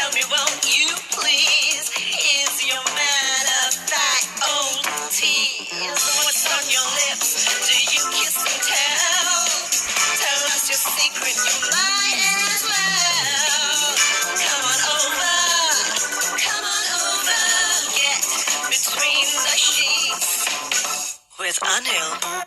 Tell me, won't you please? Is your man a fat old tease? What's on your lips? Do you kiss and tell? Tell us your secret, you might as well. Come on over, get between the sheets with Anil.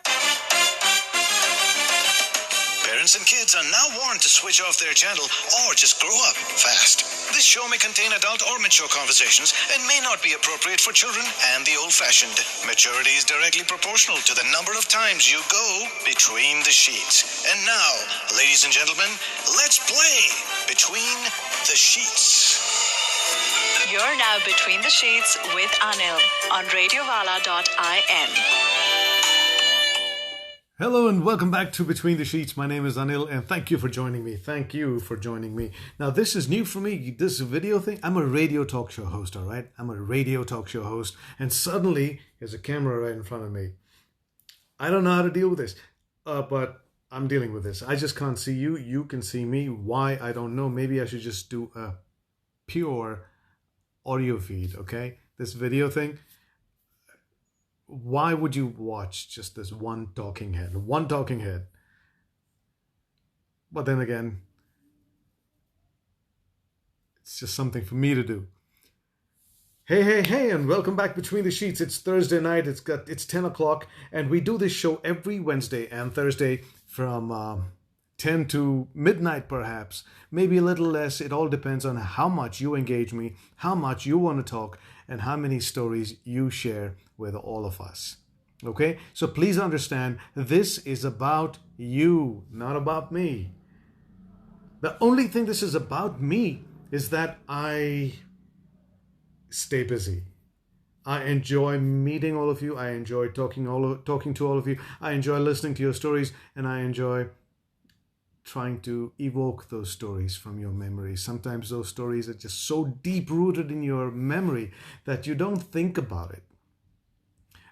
Parents and kids are now warned to switch off their channel or just grow up fast. This show may contain adult or mature conversations and may not be appropriate for children and the old-fashioned. Maturity is directly proportional to the number of times you go between the sheets. And now, ladies and gentlemen, let's play Between the Sheets. You're now Between the Sheets with Anil on radiovala.in. Hello and welcome back to Between the Sheets. My name is Anil and thank you for joining me. Thank you for joining me. Now this is new for me, this video thing. I'm a radio talk show host, all right? I'm a radio talk show host and suddenly there's a camera right in front of me. I don't know how to deal with this, but I'm dealing with this. I just can't see you. You can see me. Why? I don't know. Maybe I should just do a pure audio feed, okay? This video thing. Why would you watch just this one talking head? One talking head. But then again, it's just something for me to do. Hey, and welcome back Between the Sheets. It's Thursday night. It's 10 o'clock, and we do this show every Wednesday and Thursday from 10 to midnight, perhaps. Maybe a little less. It all depends on how much you engage me, how much you want to talk, and how many stories you share with all of us. Okay? So please understand, this is about you, not about me. The only thing this is about me is that I stay busy. I enjoy meeting all of you. I enjoy talking to all of you. I enjoy listening to your stories, and I enjoy trying to evoke those stories from your memory. Sometimes those stories are just so deep-rooted in your memory that you don't think about it.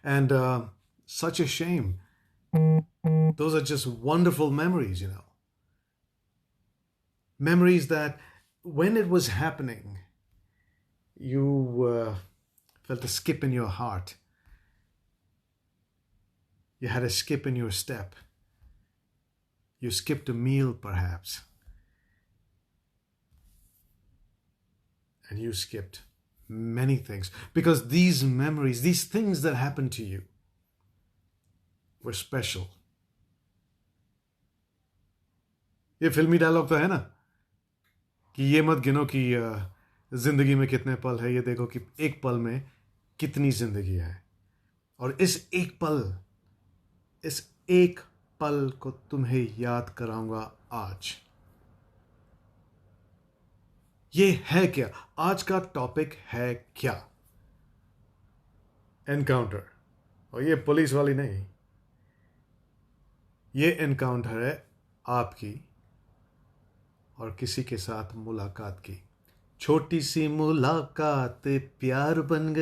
And such a shame. Those are just wonderful memories, you know. Memories that when it was happening, you felt a skip in your heart. You had a skip in your step. You skipped a meal, perhaps. And you skipped many things. Because these memories, these things that happened to you were special. ये फिल्मी dialogue तो है ना कि ये मत गिनो कि जिंदगी में कितने पल है, ये देखो कि एक पल में कितनी जिंदगी है. और इस एक पल को तुम्हें याद कराऊंगा आज. ये है क्या? आज का टॉपिक है क्या? एनकाउंटर. और ये पुलिस वाली नहीं, ये एनकाउंटर है आपकी और किसी के साथ मुलाकात की. छोटी सी मुलाकात प्यार बन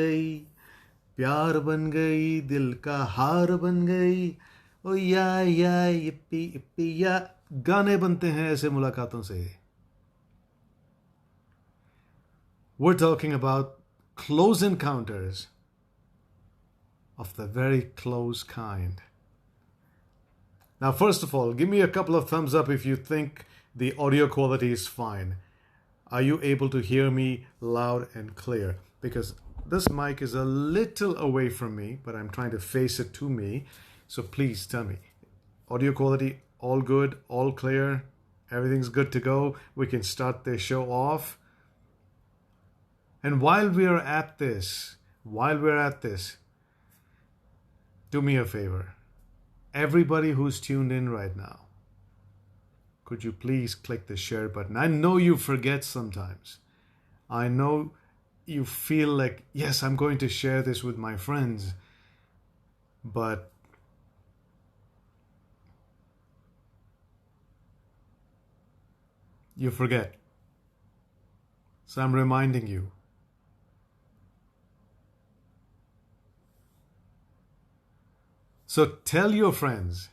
गई, दिल का हार बन गई. ओ या yippee या गाने बनते हैं ऐसे मुलाकातों से. We're talking about close encounters of the very close kind. Now, first of all, give me a couple of thumbs up if you think the audio quality is fine. Are you able to hear me loud and clear? Because this mic is a little away from me, but I'm trying to face it to me. So please tell me, audio quality, all good, all clear, everything's good to go. We can start the show off. And while we're at this, do me a favor. Everybody who's tuned in right now, could you please click the share button? I know you forget sometimes. I know you feel like, yes, I'm going to share this with my friends, but you forget. So I'm reminding you. So tell your friends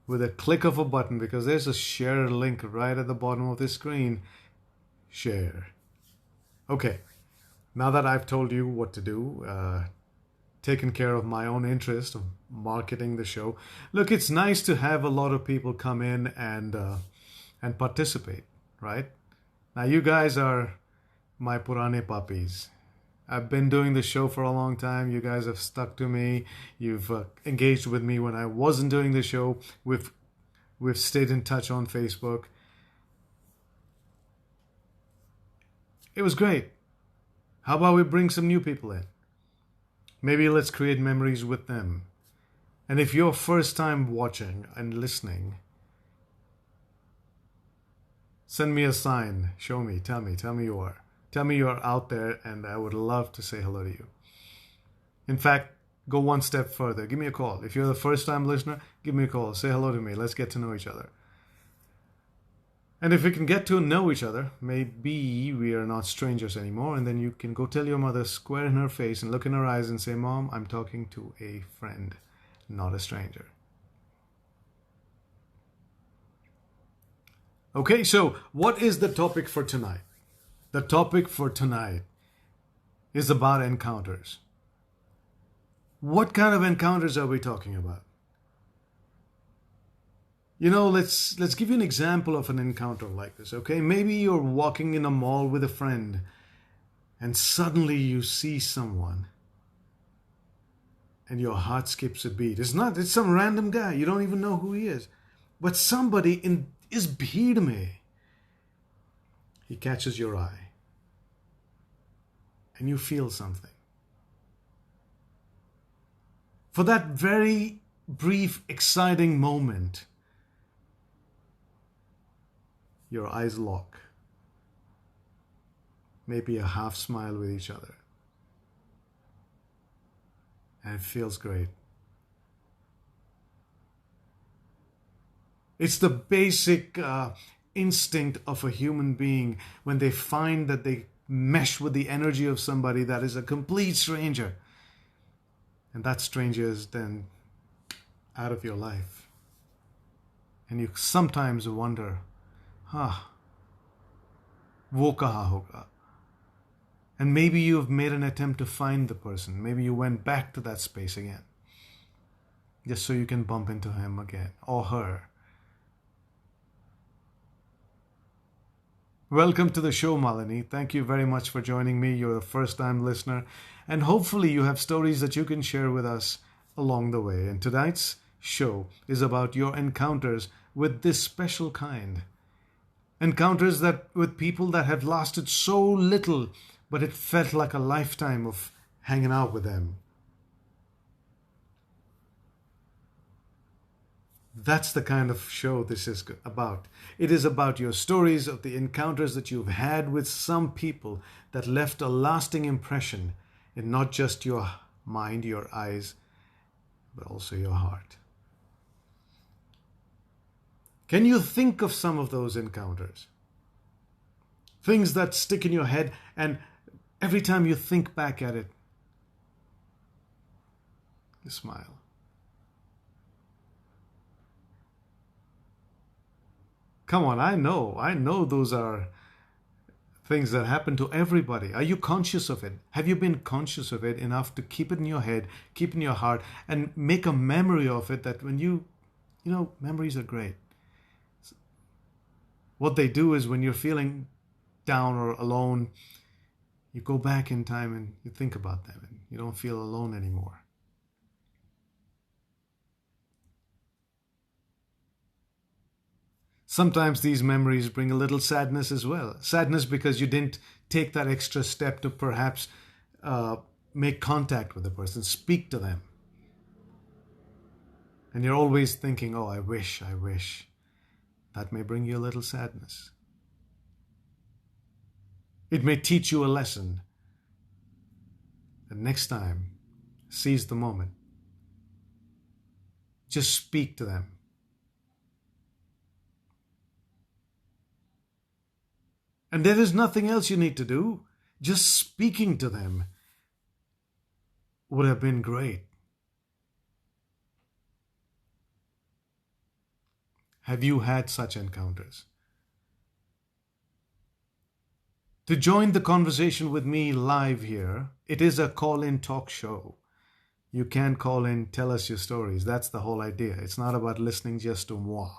with a click of a button, because there's a share link right at the bottom of the screen. Share, Okay, now that I've told you what to do, taken care of my own interest of marketing the show. Look, it's nice to have a lot of people come in and participate, right? Now you guys are my purane puppies. I've been doing the show for a long time. You guys have stuck to me. You've engaged with me when I wasn't doing the show. We've stayed in touch on Facebook. It was great. How about we bring some new people in? Maybe let's create memories with them. And if you're first time watching and listening, send me a sign. Show me. Tell me you are. Tell me you are out there, and I would love to say hello to you. In fact, go one step further. Give me a call. If you're the first time listener, give me a call. Say hello to me. Let's get to know each other. And if we can get to know each other, maybe we are not strangers anymore. And then you can go tell your mother square in her face and look in her eyes and say, Mom, I'm talking to a friend, not a stranger. Okay, so what is the topic for tonight? The topic for tonight is about encounters. What kind of encounters are we talking about? You know, let's give you an example of an encounter like this, okay? Maybe you're walking in a mall with a friend and suddenly you see someone and your heart skips a beat. It's some random guy. You don't even know who he is. But somebody in is bheed mein. He catches your eye and you feel something. For that very brief, exciting moment, your eyes lock. Maybe a half smile with each other. And it feels great. It's the basic instinct of a human being when they find that they mesh with the energy of somebody that is a complete stranger. And that stranger is then out of your life. And you sometimes wonder, wo kaha hoga? And maybe you have made an attempt to find the person. Maybe you went back to that space again. Just so you can bump into him again or her. Welcome to the show, Malini. Thank you very much for joining me. You're a first-time listener. And hopefully you have stories that you can share with us along the way. And tonight's show is about your encounters with this special kind. Encounters that with people that have lasted so little, but it felt like a lifetime of hanging out with them. That's the kind of show this is about. It is about your stories of the encounters that you've had with some people that left a lasting impression in not just your mind, your eyes, but also your heart. Can you think of some of those encounters? Things that stick in your head, and every time you think back at it, you smile. Come on, I know those are things that happen to everybody. Are you conscious of it? Have you been conscious of it enough to keep it in your head, keep it in your heart, and make a memory of it that when you know, memories are great. What they do is when you're feeling down or alone, you go back in time and you think about them and you don't feel alone anymore. Sometimes these memories bring a little sadness as well. Sadness because you didn't take that extra step to perhaps make contact with the person, speak to them. And you're always thinking, oh, I wish. That may bring you a little sadness. It may teach you a lesson. And next time, seize the moment. Just speak to them. And there is nothing else you need to do. Just speaking to them would have been great. Have you had such encounters? To join the conversation with me live here, it is a call-in talk show. You can call in, tell us your stories. That's the whole idea. It's not about listening just to moi.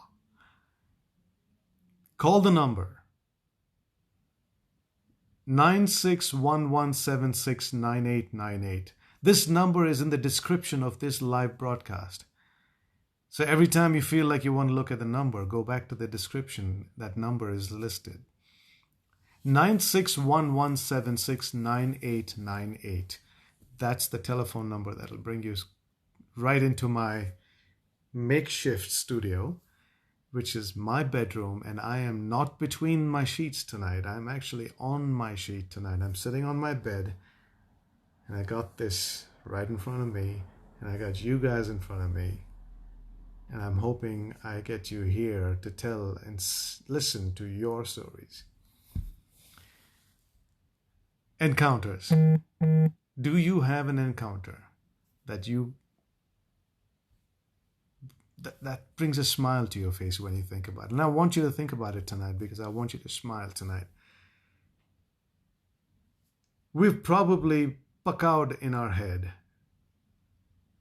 Call the number 9611769898. This number is in the description of this live broadcast. So every time you feel like you want to look at the number, go back to the description. That number is listed. 9611769898. That's the telephone number that'll bring you right into my makeshift studio, which is my bedroom, and I am not between my sheets tonight. I'm actually on my sheet tonight. I'm sitting on my bed, and I got this right in front of me, and I got you guys in front of me, and I'm hoping I get you here to tell and listen to your stories. Encounters. Do you have an encounter that that brings a smile to your face when you think about it? And I want you to think about it tonight because I want you to smile tonight. We've probably pakawed in our head,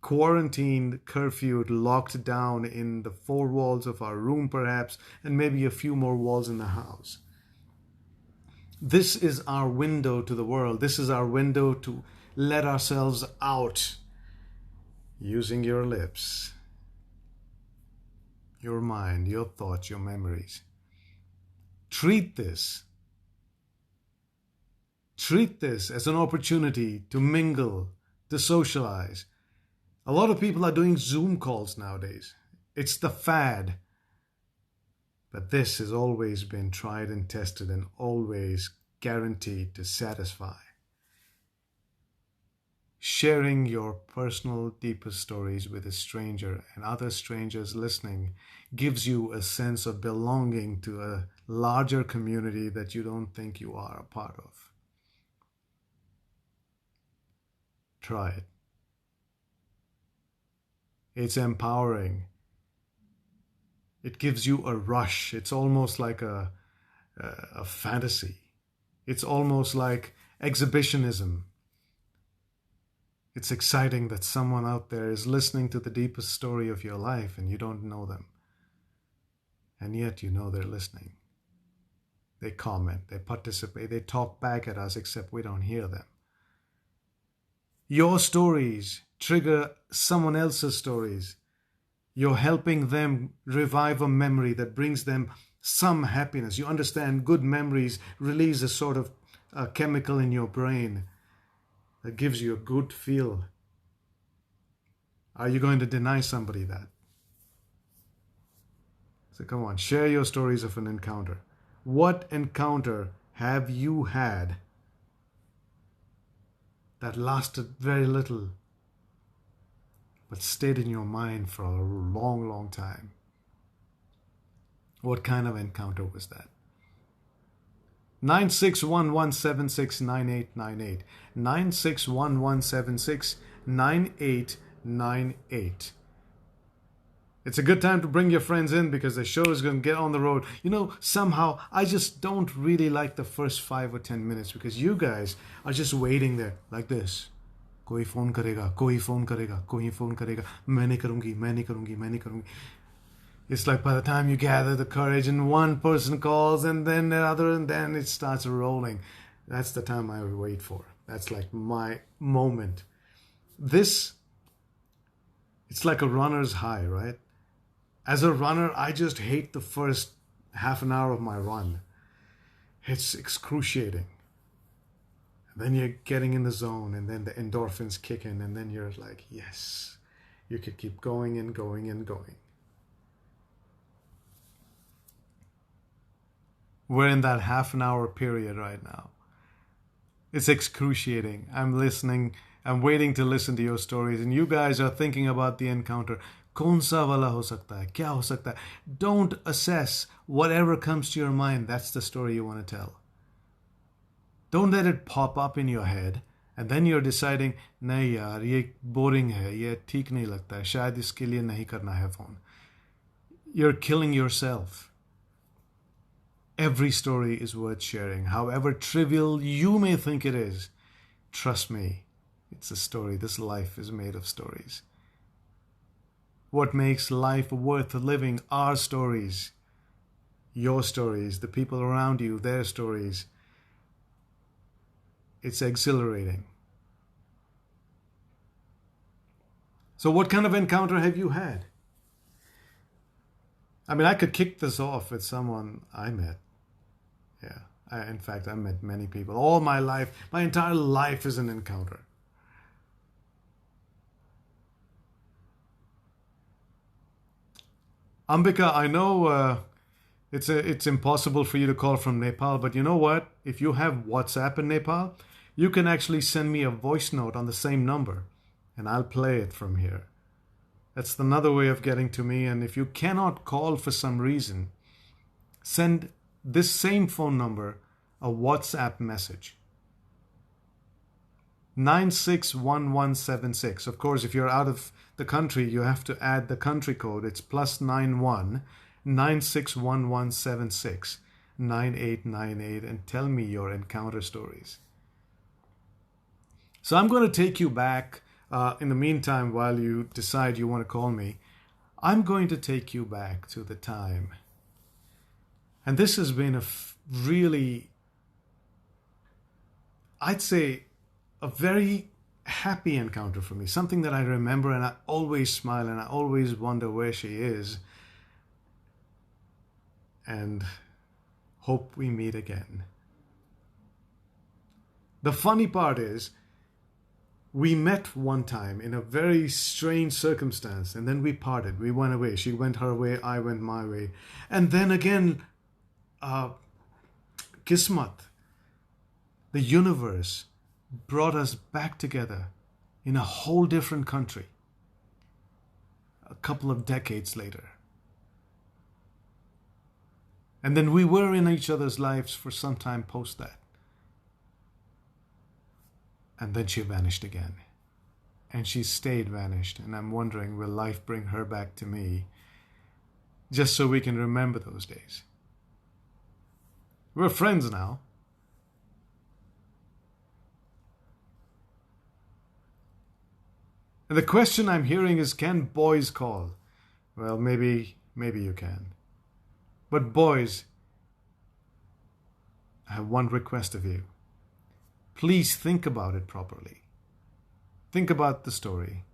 quarantined, curfewed, locked down in the four walls of our room perhaps, and maybe a few more walls in the house. This is our window to the world. This is our window to let ourselves out using your lips, your mind, your thoughts, your memories. Treat this as an opportunity to mingle, to socialize. A lot of people are doing Zoom calls nowadays. It's the fad. But this has always been tried and tested and always guaranteed to satisfy. Sharing your personal, deepest stories with a stranger and other strangers listening gives you a sense of belonging to a larger community that you don't think you are a part of. Try it. It's empowering. It gives you a rush. It's almost like a fantasy. It's almost like exhibitionism. It's exciting that someone out there is listening to the deepest story of your life and you don't know them. And yet you know they're listening. They comment, they participate, they talk back at us, except we don't hear them. Your stories trigger someone else's stories. You're helping them revive a memory that brings them some happiness. You understand, good memories release a sort of chemical in your brain that gives you a good feel. Are you going to deny somebody that? So come on, share your stories of an encounter. What encounter have you had that lasted very little but stayed in your mind for a long, long time? What kind of encounter was that? 9611769898. 9611769898. It's a good time to bring your friends in because the show is going to get on the road. You know, somehow I just don't really like the first 5 or 10 minutes because you guys are just waiting there like this. कोई phone करेगा, कोई phone करेगा, कोई phone करेगा, मैं नहीं करूंगी, मैं नहीं करूंगी, मैं नहीं करूंगी. It's like by the time you gather the courage and one person calls and then the other and then it starts rolling. That's the time I wait for. That's like my moment. It's like a runner's high, right? As a runner, I just hate the first half an hour of my run. It's excruciating. Then you're getting in the zone and then the endorphins kick in and then you're like, yes, you could keep going and going and going. We're in that half an hour period right now. It's excruciating. I'm listening. I'm waiting to listen to your stories and you guys are thinking about the encounter. कौन सा वाला हो सकता है? क्या हो सकता है? Don't assess whatever comes to your mind. That's the story you want to tell. Don't let it pop up in your head and then you're deciding, नहीं यार, ये boring है, ये ठीक नहीं लगता है, शायद इसके लिए नहीं करना है phone. You're killing yourself. Every story is worth sharing, however trivial you may think it is. Trust me, it's a story. This life is made of stories. What makes life worth living are stories. Your stories, the people around you, their stories. It's exhilarating. So what kind of encounter have you had? I mean, I could kick this off with someone I met. Yeah, in fact, I met many people. All my life, my entire life is an encounter. Ambika, I know it's impossible for you to call from Nepal, but you know what? If you have WhatsApp in Nepal, you can actually send me a voice note on the same number, and I'll play it from here. That's another way of getting to me. And if you cannot call for some reason, send this same phone number a WhatsApp message. 961176. Of course, if you're out of the country, you have to add the country code. It's +91 961176 9898, and tell me your encounter stories. So I'm going to take you back. In the meantime, while you decide you want to call me, I'm going to take you back to the time. And this has been a really, I'd say, a very happy encounter for me. Something that I remember, and I always smile and I always wonder where she is. And hope we meet again. The funny part is, we met one time in a very strange circumstance, and then we parted. We went away. She went her way, I went my way. And then again, Kismat, the universe, brought us back together in a whole different country a couple of decades later. And then we were in each other's lives for some time post that. And then she vanished again. And she stayed vanished. And I'm wondering, will life bring her back to me? Just so we can remember those days. We're friends now. And the question I'm hearing is, can boys call? Well, maybe you can. But boys, I have one request of you. Please think about it properly. Think about the story.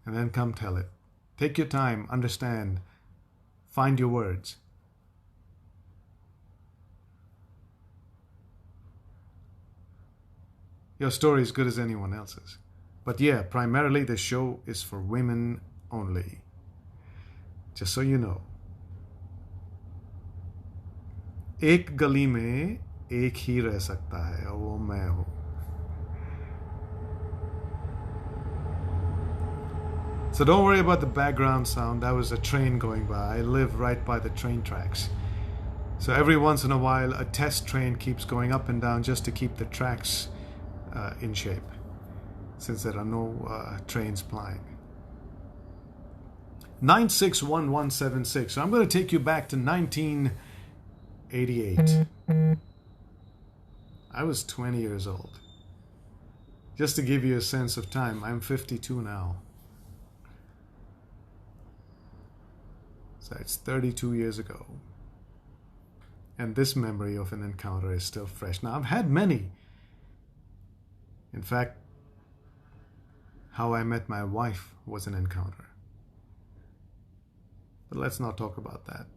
And then come tell it. Take your time, understand, find your words. Your story is as good as anyone else's. But yeah, primarily the show is for women only. Just so you know. एक गली में एक ही रह सकता है और वो मैं हूँ. So don't worry about the background sound. That was a train going by. I live right by the train tracks. So every once in a while, a test train keeps going up and down just to keep the tracks in shape, since there are no trains plying. 961176. So I'm going to take you back to 1988. I was 20 years old. Just to give you a sense of time, I'm 52 now. So it's 32 years ago. And this memory of an encounter is still fresh. Now, I've had many. In fact, how I met my wife was an encounter. But let's not talk about that.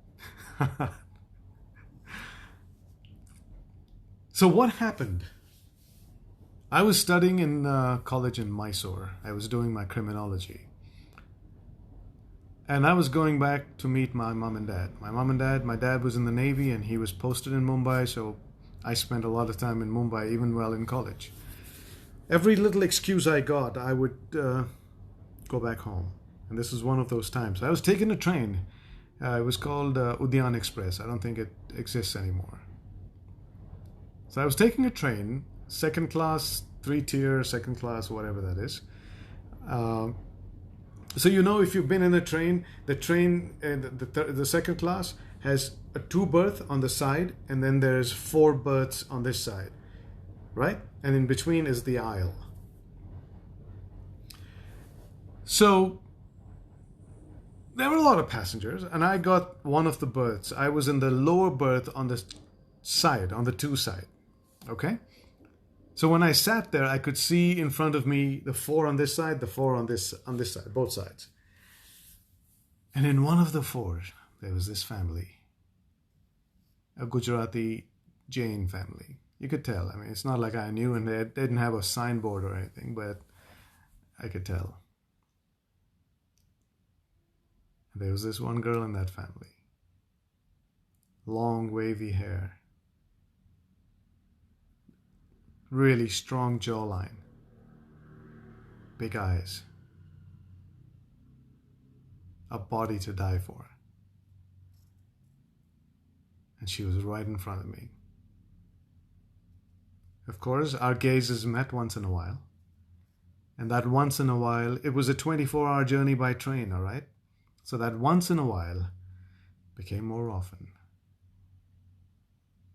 So what happened? I was studying in college in Mysore. I was doing my criminology. And I was going back to meet my mom and dad. My dad was in the Navy and he was posted in Mumbai, so I spent a lot of time in Mumbai, even while in college. Every little excuse I got, I would go back home. And this was one of those times. I was taking a train. It was called Udyan Express. I don't think it exists anymore. So I was taking a train, second class, 3-tier, second class, whatever that is. So you know, if you've been in a train, the second class has a 2 berth on the side, and then there's 4 berths on this side, right? And in between is the aisle. So there were a lot of passengers, and I got one of the berths. I was in the lower berth on the side, on the 2 side. Okay? So when I sat there, I could see in front of me the 4 on this side, the 4 on this side, both sides. And in one of the 4, there was this family, a Gujarati Jain family. You could tell. I mean, it's not like I knew, and they didn't have a signboard or anything, but I could tell. There was this one girl in that family. Long, wavy hair. Really strong jawline. Big eyes. A body to die for. And she was right in front of me. Of course, our gazes met once in a while. And that once in a while, it was a 24-hour journey by train, all right? So that once in a while became more often.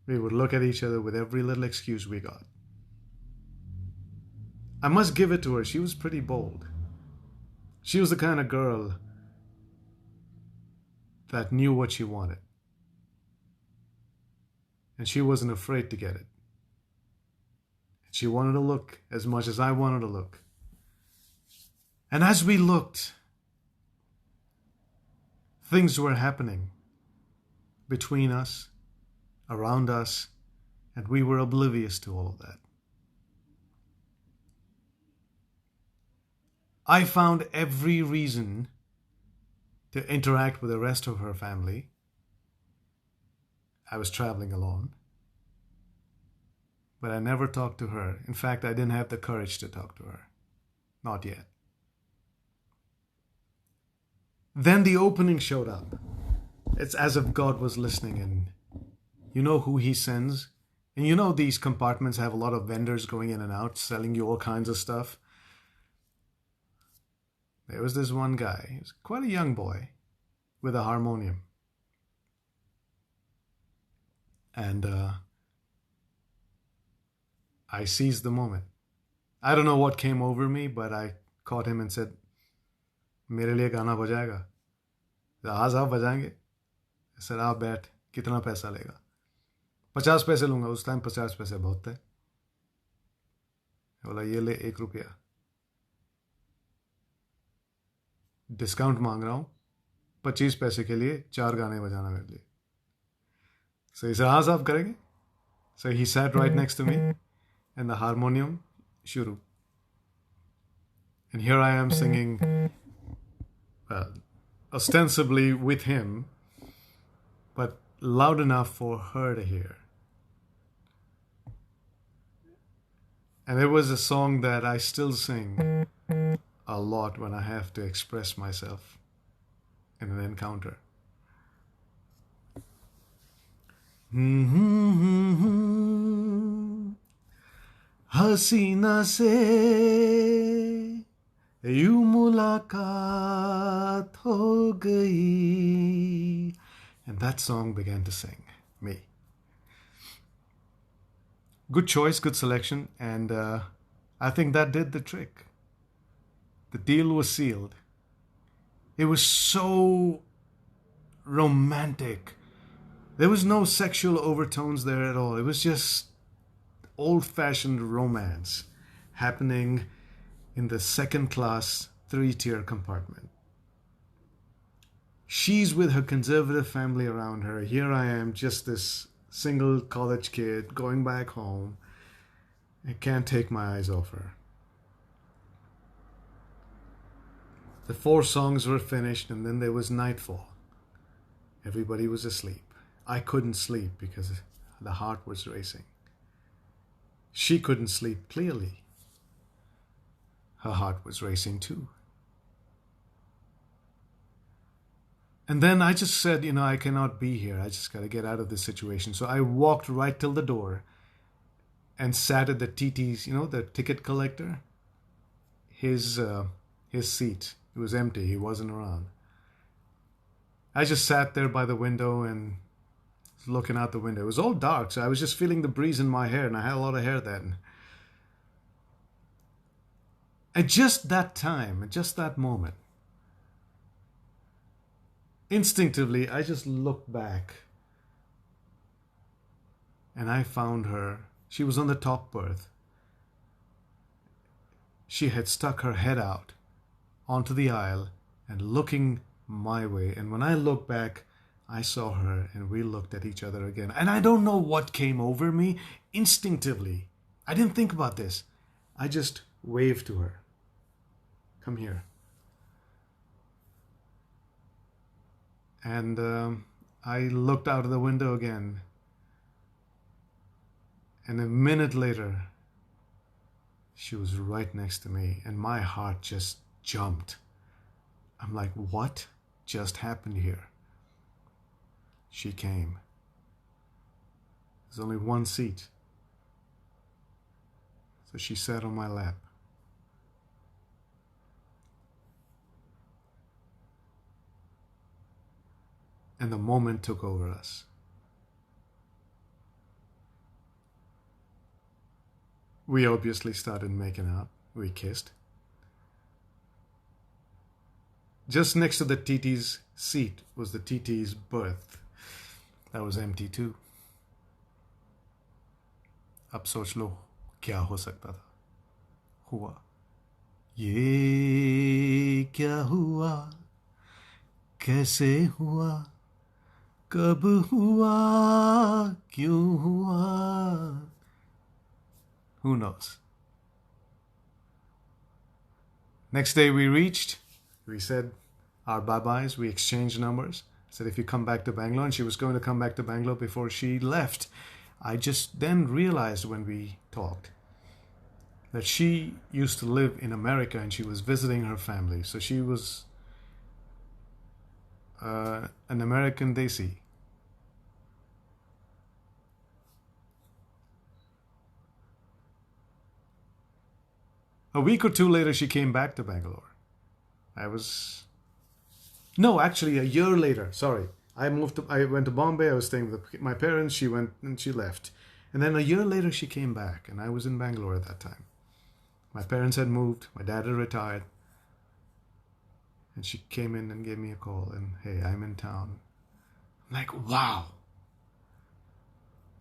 We would look at each other with every little excuse we got. I must give it to her, she was pretty bold. She was the kind of girl that knew what she wanted. And she wasn't afraid to get it. She wanted to look as much as I wanted to look. And as we looked, things were happening between us, around us, and we were oblivious to all of that. I found every reason to interact with the rest of her family. I was traveling alone. But I never talked to her. In fact, I didn't have the courage to talk to her. Not yet. Then the opening showed up. It's as if God was listening, and you know who he sends. And you know these compartments have a lot of vendors going in and out, selling you all kinds of stuff. There was this one guy, he was quite a young boy, with a harmonium. And I seized the moment. I don't know what came over me, but I caught him and said, मेरे लिए गाना बजाएगा? हाँ साहब बजाएंगे. I said, आप बैठ, कितना पैसा लेगा? 50 पैसे लूँगा. उस टाइम 50 पैसे बहुत थे. बोला ये ले ₹1. डिस्काउंट मांग रहा हूँ 25 पैसे के लिए 4 गाने बजाना मेरे लिए. So he said, हाँ साहब करेंगे. So he sat right next to me and the harmonium, shuru. And here I am singing, ostensibly with him, but loud enough for her to hear. And it was a song that I still sing a lot when I have to express myself in an encounter. हसीना से यूं मुलाकात हो गई. And that song began to sing me. Good choice, good selection, and I think that did the trick. The deal was sealed. It was so romantic. There was no sexual overtones there at all. It was just old-fashioned romance happening in the second-class 3-tier compartment. She's with her conservative family around her. Here I am, just this single college kid going back home. I can't take my eyes off her. The 4 songs were finished, and then there was nightfall. Everybody was asleep. I couldn't sleep because the heart was racing. She couldn't sleep clearly. Her heart was racing too. And then I just said, I cannot be here. I just got to get out of this situation. So I walked right till the door and sat at the TT's, the ticket collector. His seat. It was empty. He wasn't around. I just sat there by the window and looking out the window. It was all dark, so I was just feeling the breeze in my hair, and I had a lot of hair then. At just that time, at just that moment, instinctively, I just looked back and I found her. She was on the top berth. She had stuck her head out onto the aisle and looking my way. And when I looked back, I saw her and we looked at each other again. And I don't know what came over me instinctively. I didn't think about this. I just waved to her. Come here. And I looked out of the window again. And a minute later, she was right next to me, and my heart just jumped. I'm like, what just happened here? She came. There's only one seat. So she sat on my lap. And the moment took over us. We obviously started making out. We kissed. Just next to the TT's seat was the TT's berth. That was empty too. अब सोच लो क्या हो सकता था. हुआ. ये क्या हुआ? कैसे हुआ? कब हुआ? क्यों हुआ? Who knows? Next day we reached. We said our bye-byes. We exchanged numbers. I said, if you come back to Bangalore, and she was going to come back to Bangalore before she left. I just then realized when we talked that she used to live in America and she was visiting her family. So she was an American Desi. A week or two later, she came back to Bangalore. No, actually, a year later. Sorry. I went to Bombay. I was staying with my parents. She went and she left. And then a year later, she came back. And I was in Bangalore at that time. My parents had moved. My dad had retired. And she came in and gave me a call. And, hey, I'm in town. I'm like, wow.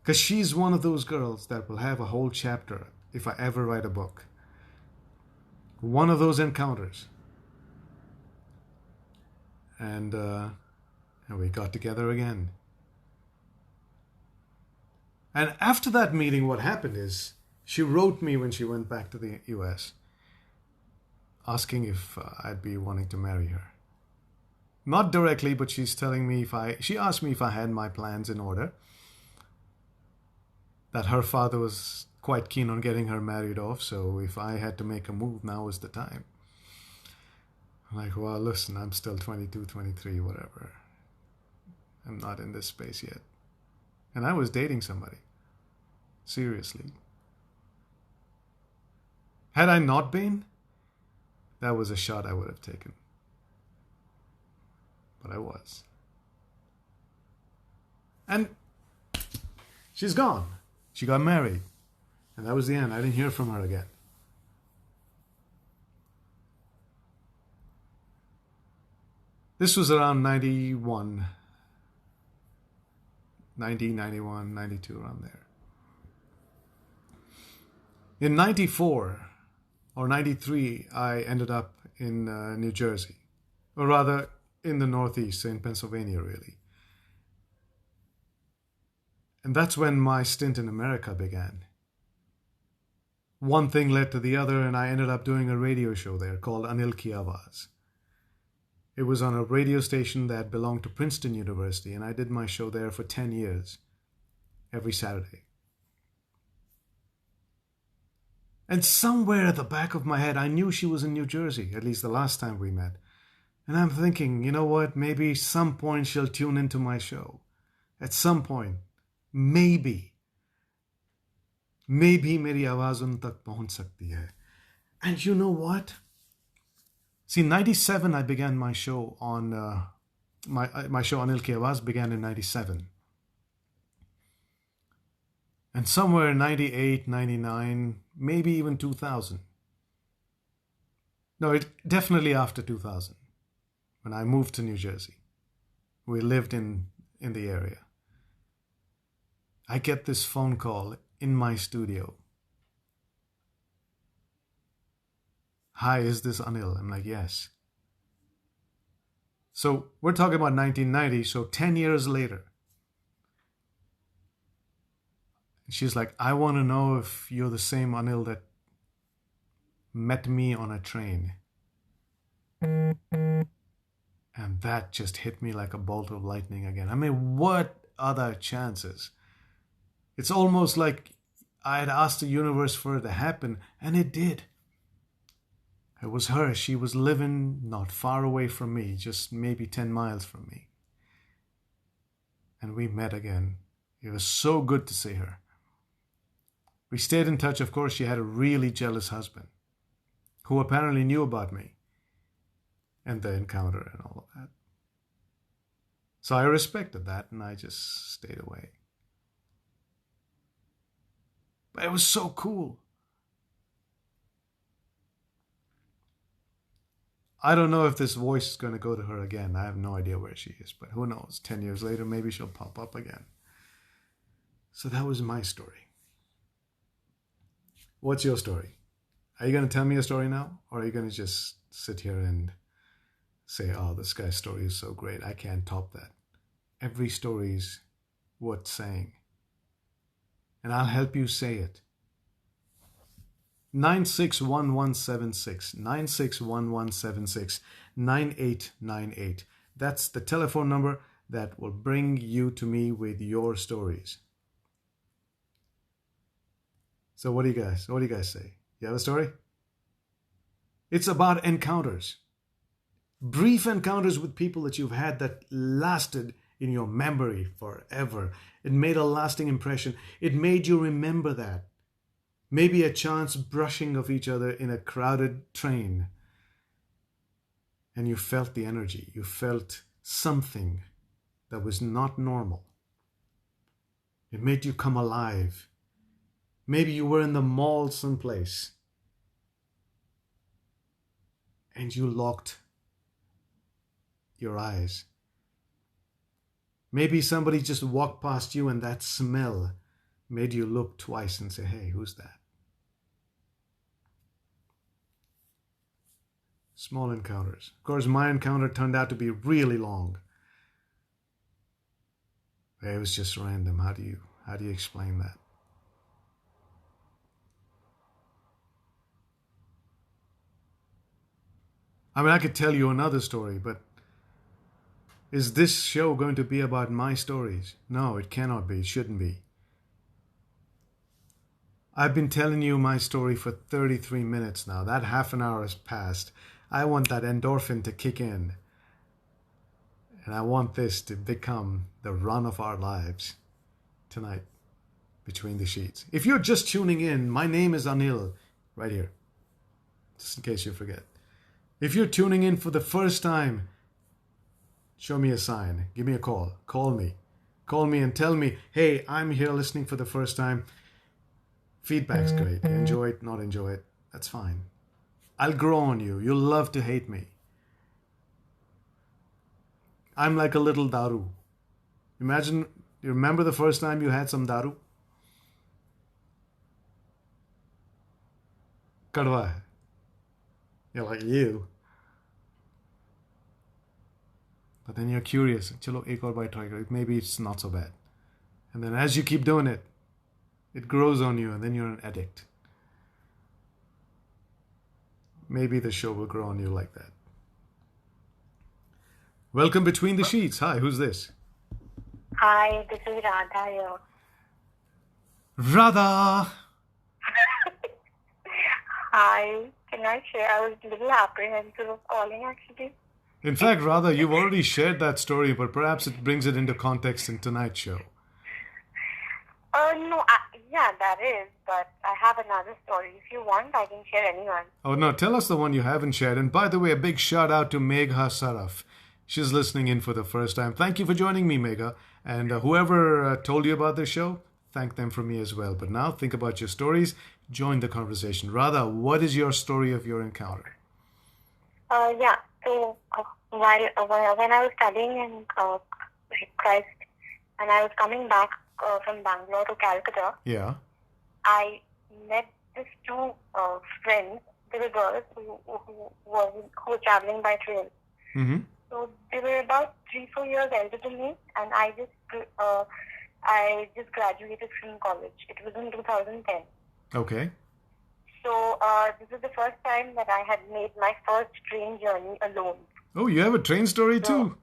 Because she's one of those girls that will have a whole chapter if I ever write a book. One of those encounters. And we got together again. And after that meeting, what happened is she wrote me when she went back to the US asking if I'd be wanting to marry her. Not directly, but she's telling me she asked me if I had my plans in order. That her father was quite keen on getting her married off, so if I had to make a move, now was the time. I'm like, well, listen, I'm still 22, 23, whatever. I'm not in this space yet. And I was dating somebody. Seriously. Had I not been, that was a shot I would have taken. But I was. And she's gone. She got married. And that was the end. I didn't hear from her again. This was around 91, 90, 91, 92, around there. In 94 or 93, I ended up in New Jersey. Or rather, in the Northeast, in Pennsylvania, really. And that's when my stint in America began. One thing led to the other, and I ended up doing a radio show there called Anil Srivatsa. It was on a radio station that belonged to Princeton University, and I did my show there for 10 years, every Saturday. And somewhere at the back of my head, I knew she was in New Jersey, at least the last time we met. And I'm thinking, you know what, maybe some point she'll tune into my show. At some point, maybe मेरी आवाज उन तक पहुंच सकती है. And you know what? See, 97, I began my show on my show Anil Ki Awaaz began in 97. And somewhere in 98, 99, maybe even 2000. No, it definitely after 2000, when I moved to New Jersey. We lived in the area. I get this phone call in my studio. Hi, is this Anil? I'm like, yes. So we're talking about 1990, so 10 years later. She's like, I want to know if you're the same Anil that met me on a train. And that just hit me like a bolt of lightning again. I mean, what other chances? It's almost like I had asked the universe for it to happen, and it did. It was her. She was living not far away from me, just maybe 10 miles from me. And we met again. It was so good to see her. We stayed in touch. Of course, she had a really jealous husband who apparently knew about me and the encounter and all of that. So I respected that and I just stayed away. But it was so cool. I don't know if this voice is going to go to her again. I have no idea where she is, but who knows? 10 years later, maybe she'll pop up again. So that was my story. What's your story? Are you going to tell me a story now? Or are you going to just sit here and say, oh, this guy's story is so great, I can't top that. Every story is worth saying. And I'll help you say it. 961176, 961176, 9898. That's the telephone number that will bring you to me with your stories. So what do you guys say? You have a story? It's about encounters. Brief encounters with people that you've had that lasted in your memory forever. It made a lasting impression. It made you remember that. Maybe a chance brushing of each other in a crowded train. And you felt the energy. You felt something that was not normal. It made you come alive. Maybe you were in the mall someplace. And you locked your eyes. Maybe somebody just walked past you and that smell made you look twice and say, hey, who's that? Small encounters. Of course, my encounter turned out to be really long. It was just random. How do you explain that? I mean, I could tell you another story, but is this show going to be about my stories? No, it cannot be. It shouldn't be. I've been telling you my story for 33 minutes now. That half an hour has passed. I want that endorphin to kick in. And I want this to become the run of our lives tonight, Between the Sheets. If you're just tuning in, my name is Anil, right here, just in case you forget. If you're tuning in for the first time, show me a sign. Give me a call. Call me. Call me and tell me, hey, I'm here listening for the first time. Feedback's great. Enjoy it, not enjoy it. That's fine. I'll grow on you. You'll love to hate me. I'm like a little daru. Imagine, you remember the first time you had some daru? Kadwa hai. You're like, you. But then you're curious. Chalo, ek aur bite try kar. Maybe it's not so bad. And then as you keep doing it, it grows on you and then you're an addict. Maybe the show will grow on you like that. Welcome Between the Sheets. Hi, who's this? Hi, this is Radha here. Radha! Hi, can I share? I was a little apprehensive of calling actually. In fact, Radha, you've already shared that story, but perhaps it brings it into context in tonight's show. No, yeah, that is, but I have another story. If you want, I can share anyone. Oh no, tell us the one you haven't shared. And by the way, a big shout out to Megha Saraf. She's listening in for the first time. Thank you for joining me, Megha. And whoever told you about this show, thank them from me as well. But now think about your stories. Join the conversation. Radha, what is your story of your encounter? Yeah. So when I was studying in Christ, and I was coming back from Bangalore to Calcutta, Yeah. I met these two friends. They were girls who were traveling by train. Mm-hmm. So they were about 3-4 years elder than me, and I just graduated from college. It was in 2010. Okay. So this is the first time that I had made my first train journey alone. Oh, you have a train story too?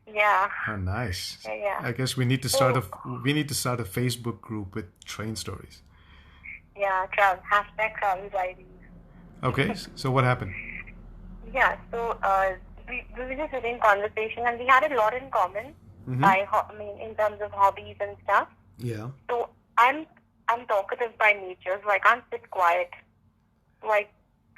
Yeah. Oh, nice. Yeah. I guess we need to start a Facebook group with train stories. Yeah, travel diaries. Okay, so what happened? Yeah, so we were just having conversation, and we had a lot in common. Mm-hmm. In terms of hobbies and stuff. Yeah. So I'm talkative by nature, so I can't sit quiet. So I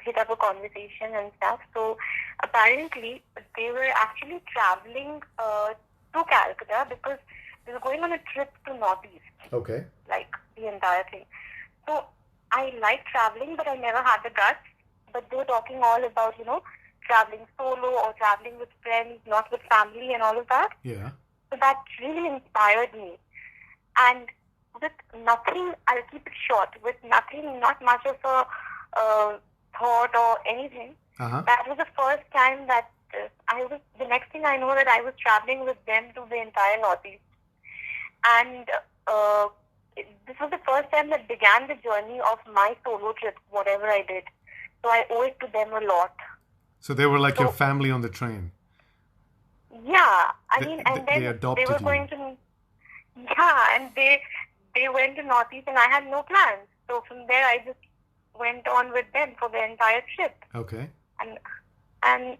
hit up a conversation and stuff. So apparently they were actually traveling to Calcutta because they were going on a trip to Northeast. Okay. Like the entire thing. So I like traveling, but I never had the guts. But they were talking all about, traveling solo or traveling with friends, not with family and all of that. Yeah. So that really inspired me. And with nothing, I'll keep it short, with nothing, not much of a thought or anything, that was the first time that the next thing I know that I was traveling with them to the entire Northeast. And this was the first time that began the journey of my solo trip, whatever I did. So I owe it to them a lot. So they were like your family on the train. Yeah, then they adopted were going to. Yeah, and they went to Northeast, and I had no plans. So from there, I just went on with them for the entire trip. Okay. And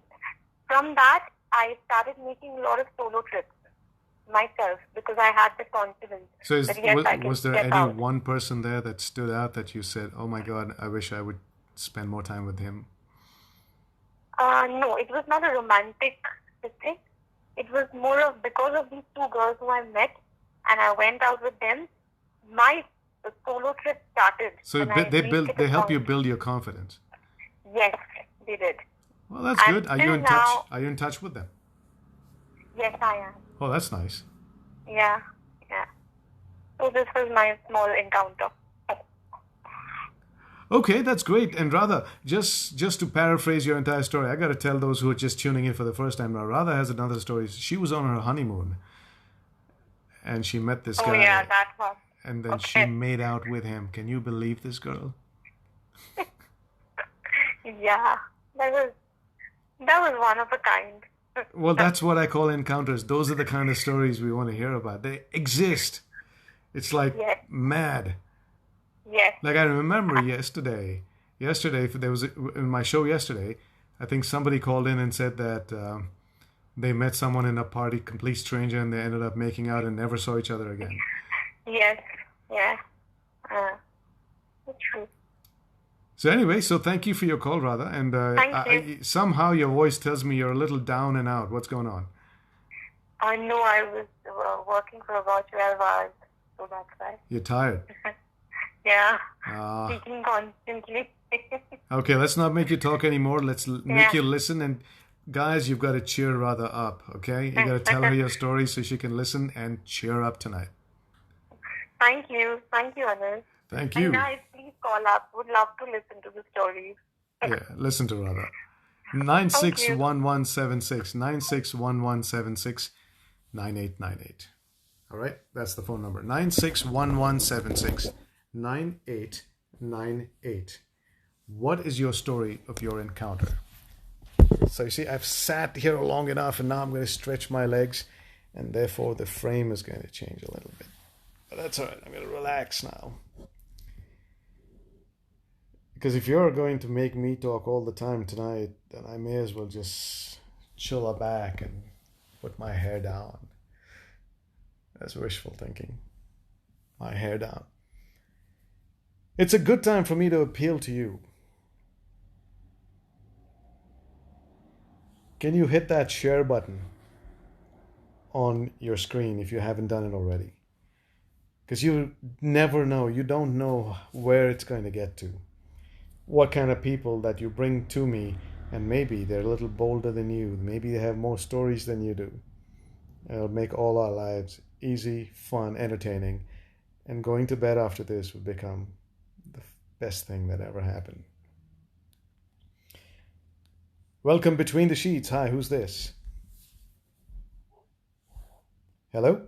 from that, I started making a lot of solo trips myself because I had the confidence. So was there any out. one person there that stood out that you said, "Oh my God, I wish I would spend more time with him"? No, it was not a romantic thing. It was more of because of these two girls who I met, and I went out with them. My solo trip started. So they help you build your confidence. Yes, they did. Well, that's good. Are you in touch? Are you in touch with them? Yes, I am. Oh, that's nice. Yeah. So this was my small encounter. Okay, that's great. And Radha, just to paraphrase your entire story, I got to tell those who are just tuning in for the first time now, Radha has another story. She was on her honeymoon, and she met this guy. Oh, yeah, that one. And then she made out with him. Can you believe this girl? Yeah, that was one of a kind. Well, that's what I call encounters. Those are the kind of stories we want to hear about. They exist. It's like mad. Yes. Like I remember yesterday there was in my show yesterday, I think somebody called in and said that they met someone in a party, complete stranger, and they ended up making out and never saw each other again. Yes. Yeah. That's true. So anyway, thank you for your call, Radha. And Thank you. Somehow your voice tells me you're a little down and out. What's going on? I know I was working for about 12 hours, so that's why. You're tired. Yeah. Speaking constantly. Okay, let's not make you talk anymore. Let's make you listen. And guys, you've got to cheer Radha up, okay? You got to tell her your story so she can listen and cheer up tonight. Thank you, Anil. Thank you. And guys, please call up. Would love to listen to the stories. Yeah, listen to Radha. 961176 961176 9898. All right, that's the phone number. 961176 9898. What is your story of your encounter? So you see, I've sat here long enough, and now I'm going to stretch my legs, and therefore the frame is going to change a little bit. But that's all right. I'm going to relax now. Because if you're going to make me talk all the time tonight, then I may as well just chill back and put my hair down. That's wishful thinking. My hair down. It's a good time for me to appeal to you. can you hit that share button on your screen if you haven't done it already? Because you never know. You don't know where it's going to get to. What kind of people that you bring to me, and maybe they're a little bolder than you. Maybe they have more stories than you do. It'll make all our lives easy, fun, entertaining. And going to bed after this will become the best thing that ever happened. Welcome Between the Sheets. Hi, who's this? Hello?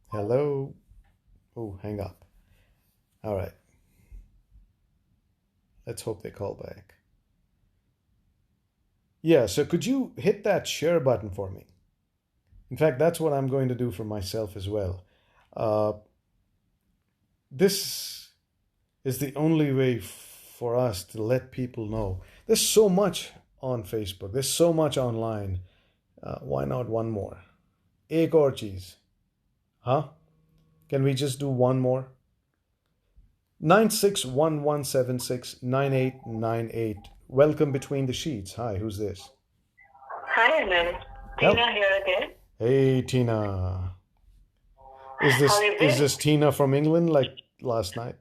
Hello? Oh, hang up. All right. Let's hope they call back. Yeah, so could you hit that share button for me? In fact, that's what I'm going to do for myself as well. This is the only way for us to let people know. There's so much on Facebook. There's so much online. Why not one more? Egg or cheese? Huh? Can we just do one more? 9611769898. Welcome Between the Sheets. Hi, who's this? Hi, Anil. Tina here again. Hey, Tina. Is this Tina from England like last night?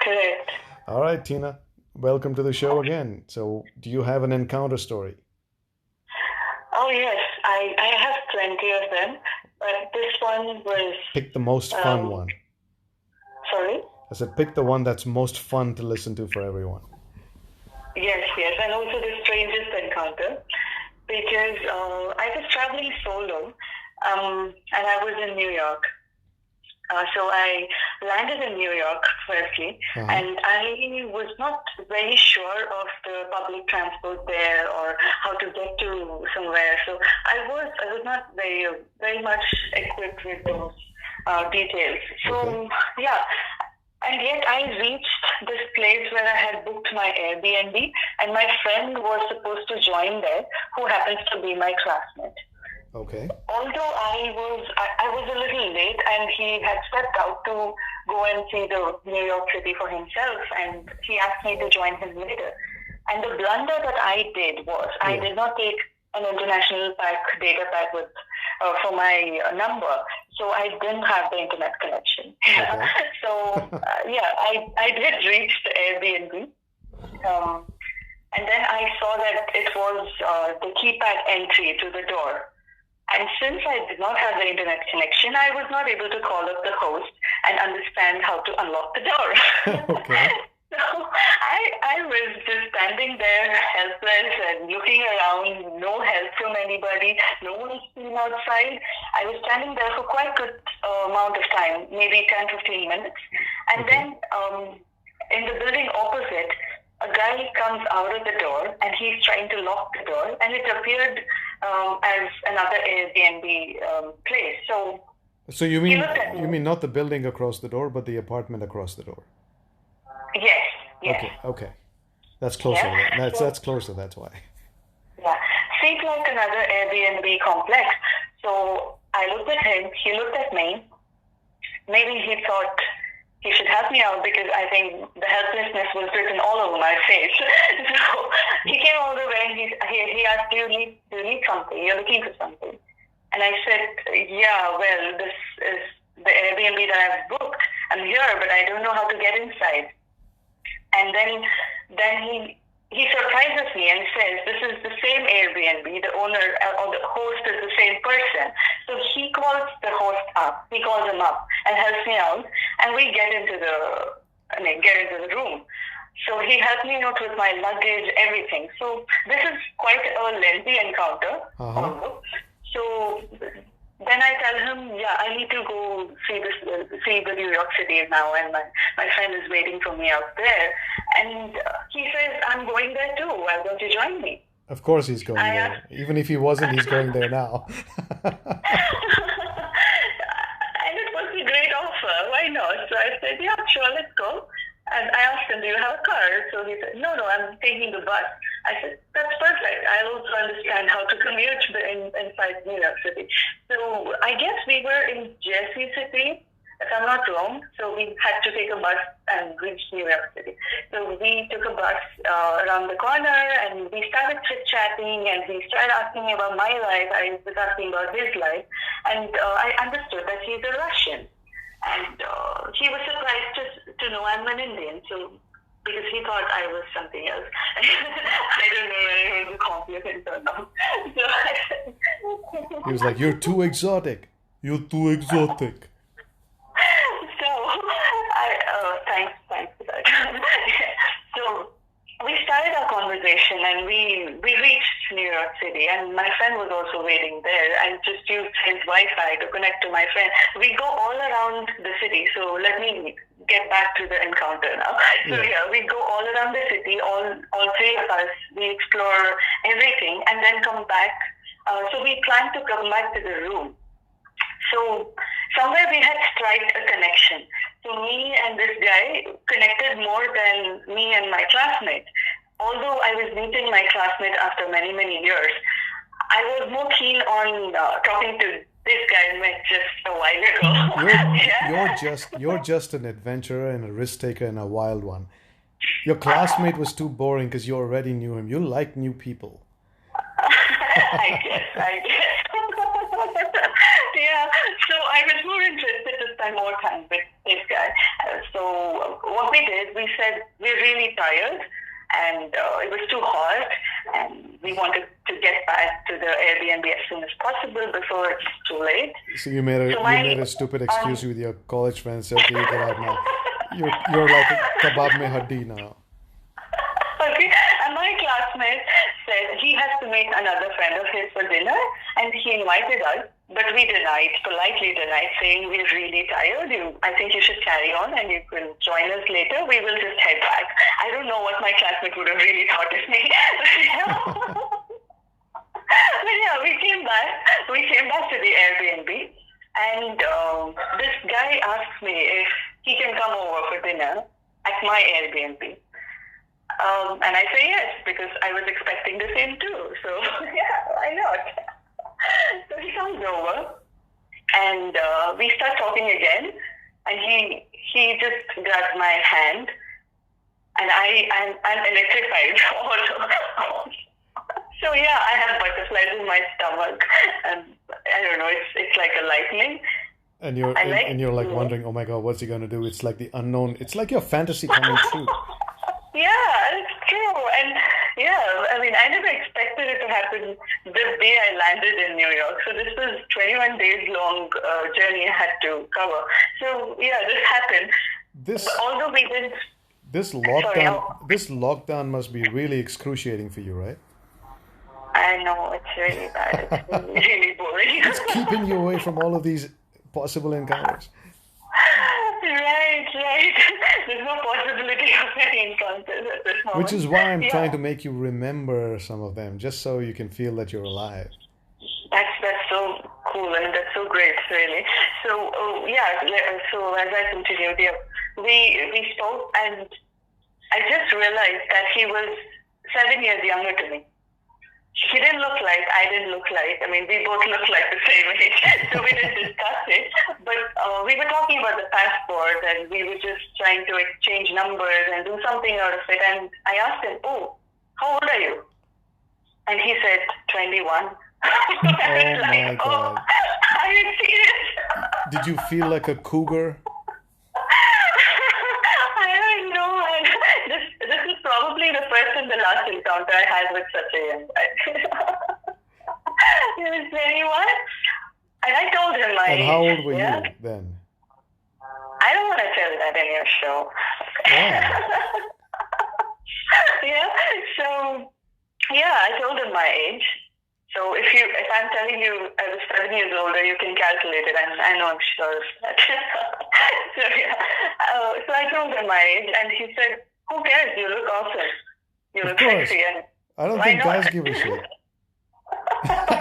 Correct. All right, Tina. Welcome to the show again. So, do you have an encounter story? Oh, yes. I have plenty of them, but this one was... Pick the most fun one. Sorry? I said pick the one that's most fun to listen to for everyone. Yes, and also the strangest encounter, because I was traveling solo, and I was in New York. So I landed in New York firstly, and I was not very sure of the public transport there or how to get to somewhere. So I was not very much equipped with those details. So yeah. And yet I reached this place where I had booked my Airbnb, and my friend was supposed to join there, who happens to be my classmate. Okay. Although I was a little late, and he had stepped out to go and see the New York City for himself, and he asked me to join him later. And the blunder that I did was I did not take an international data pack with for my number, so I didn't have the internet connection. Okay. So I did reach the Airbnb, and then I saw that it was the keypad entry to the door. And since I did not have the internet connection, I was not able to call up the host and understand how to unlock the door. Okay. So I was just standing there helpless and looking around, no help from anybody, no one was seen outside. I was standing there for quite a good amount of time, maybe 10-15 minutes. And then in the building opposite, a guy comes out of the door and he's trying to lock the door, and it appeared as another Airbnb place. So you mean not the building across the door, but the apartment across the door? Yes. Okay. That's closer. Yeah. That's closer. That's why. Yeah, seemed like another Airbnb complex. So I looked at him. He looked at me. Maybe he thought he should help me out, because I think the helplessness was written all over my face. So he came all the way and he asked, do you need something? You're looking for something. And I said, yeah, well, this is the Airbnb that I've booked. I'm here, but I don't know how to get inside. And then he surprises me and says, this is the same Airbnb, the owner or the host is the same person. So he calls the host up, he calls him up and helps me out, and we get into the room. So he helped me out with my luggage, everything. So this is quite a lengthy encounter. So then I tell him, I need to go see the New York City now, and my friend is waiting for me out there. And he says, I'm going there too. Why don't you join me? Of course he's going there. Even if he wasn't, he's going there now. And it was a great offer. Why not? So I said, yeah, sure, let's go. And I asked him, do you have a car? So he said, no, I'm taking the bus. I said, that's perfect. I also understand how to commute inside New York City. So I guess we were in Jersey City, if I'm not wrong. So we had to take a bus and reach New York City. So we took a bus around the corner and we started chit-chatting and he started asking me about my life. I was asking about his life. And I understood that he's a Russian. And he was surprised to know I'm an Indian. So because he thought I was something else. I don't know whether it was a compliment or not. So he was like, "You're too exotic. You're too exotic." So, thanks for that. So, we started our conversation and we reached New York City and my friend was also waiting there. I just used his Wi-Fi to connect to my friend. We go all around the city. So, let me get back to the encounter now. So, we go all around the city, all three of us. We explore everything and then come back. So, we plan to come back to the room. So somewhere we had struck a connection. So me and this guy connected more than me and my classmate. Although I was meeting my classmate after many, many years, I was more keen on talking to this guy I met just a while ago. You're just an adventurer and a risk taker and a wild one. Your classmate was too boring because you already knew him. You like new people. I guess. Yeah, so I was more interested to spend more time with this guy. So what we did, we said we're really tired and it was too hot and we wanted to get back to the Airbnb as soon as possible before it's too late. So you made a stupid excuse with your college friends. So okay, you get out now. You're like a kebab mein haddi now. Okay, and my classmate said he has to meet another friend of his for dinner and he invited us. But we politely denied, saying we're really tired. I think you should carry on and you can join us later. We will just head back. I don't know what my classmate would have really thought of me. But yeah, we came back. We came back to the Airbnb and this guy asked me if he can come over for dinner at my Airbnb. And I say yes, because I was expecting the same too. So yeah, why not? So he comes over and we start talking again and he just grabs my hand and I'm electrified. So yeah, I have butterflies in my stomach and I don't know, it's like a lightning. And you're like wondering, oh my God, what's he gonna do? It's like the unknown. It's like your fantasy coming true. Yeah, it's true. And yeah, I mean, I never expected it to happen the day I landed in New York. So this was 21 days long journey I had to cover. So yeah, this happened. But although we didn't. This lockdown must be really excruciating for you, right? I know, it's really bad. It's really boring. It's keeping you away from all of these possible encounters. Right. There's no possibility of any encounters at this moment. Which is why I'm trying to make you remember some of them, just so you can feel that you're alive. That's so cool and that's so great, really. So so as I continued, we spoke and I just realized that he was 7 years younger to me. He didn't look like, I didn't look like. I mean, we both look like the same age, so we didn't discuss it. But we were talking about the passport, and we were just trying to exchange numbers and do something out of it. And I asked him, "Oh, how old are you?" And he said, 21. Oh my God! Are you serious? Did you feel like a cougar? This is probably the first and the last encounter I had with such a young guy. He was 21, and I told him my age. And how old were you then? I don't want to tell that in your show. So I told him my age. So if I'm telling you I was 7 years older, you can calculate it, and I know I'm sure of that. So I told him my age, and he said, "Who cares? You look awesome. You look sexy." And I don't think guys give a shit.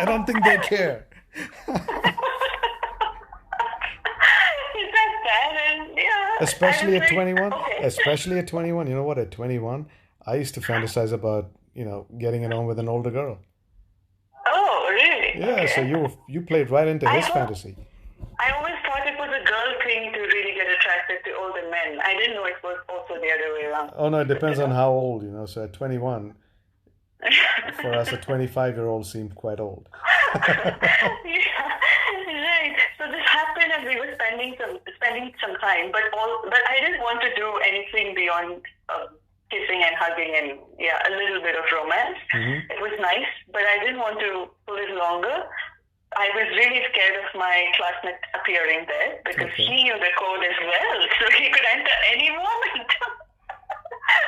I don't think they care. Especially at 21. Okay. Especially at 21. You know what? At 21, I used to fantasize about, getting it on with an older girl. Oh, really? Yeah, okay. so you played right into his fantasy. I always thought thought it was a girl thing to really get attracted to older men. I didn't know it was also the other way around. Oh no, it depends on how old, So at 21, for us, a 25-year-old seemed quite old. Yeah, right. So this happened, and we were spending some time, but I didn't want to do anything beyond kissing and hugging and a little bit of romance. Mm-hmm. It was nice, but I didn't want to pull it longer. I was really scared of my classmate appearing there because he knew the code as well, so he could enter any moment.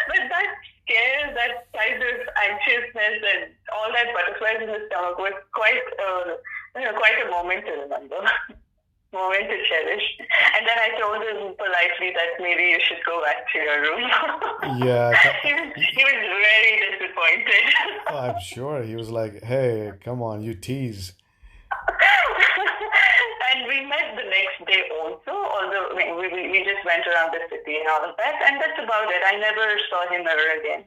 But that scare, that kind of anxiousness and all that butterflies in the stomach was quite a moment to remember. Moment to cherish. And then I told him politely that maybe you should go back to your room. Yeah. He was very disappointed. Oh, I'm sure. He was like, hey, come on, you tease. And we met the next day also, although we just went around the city and all of that. And that's about it. I never saw him ever again.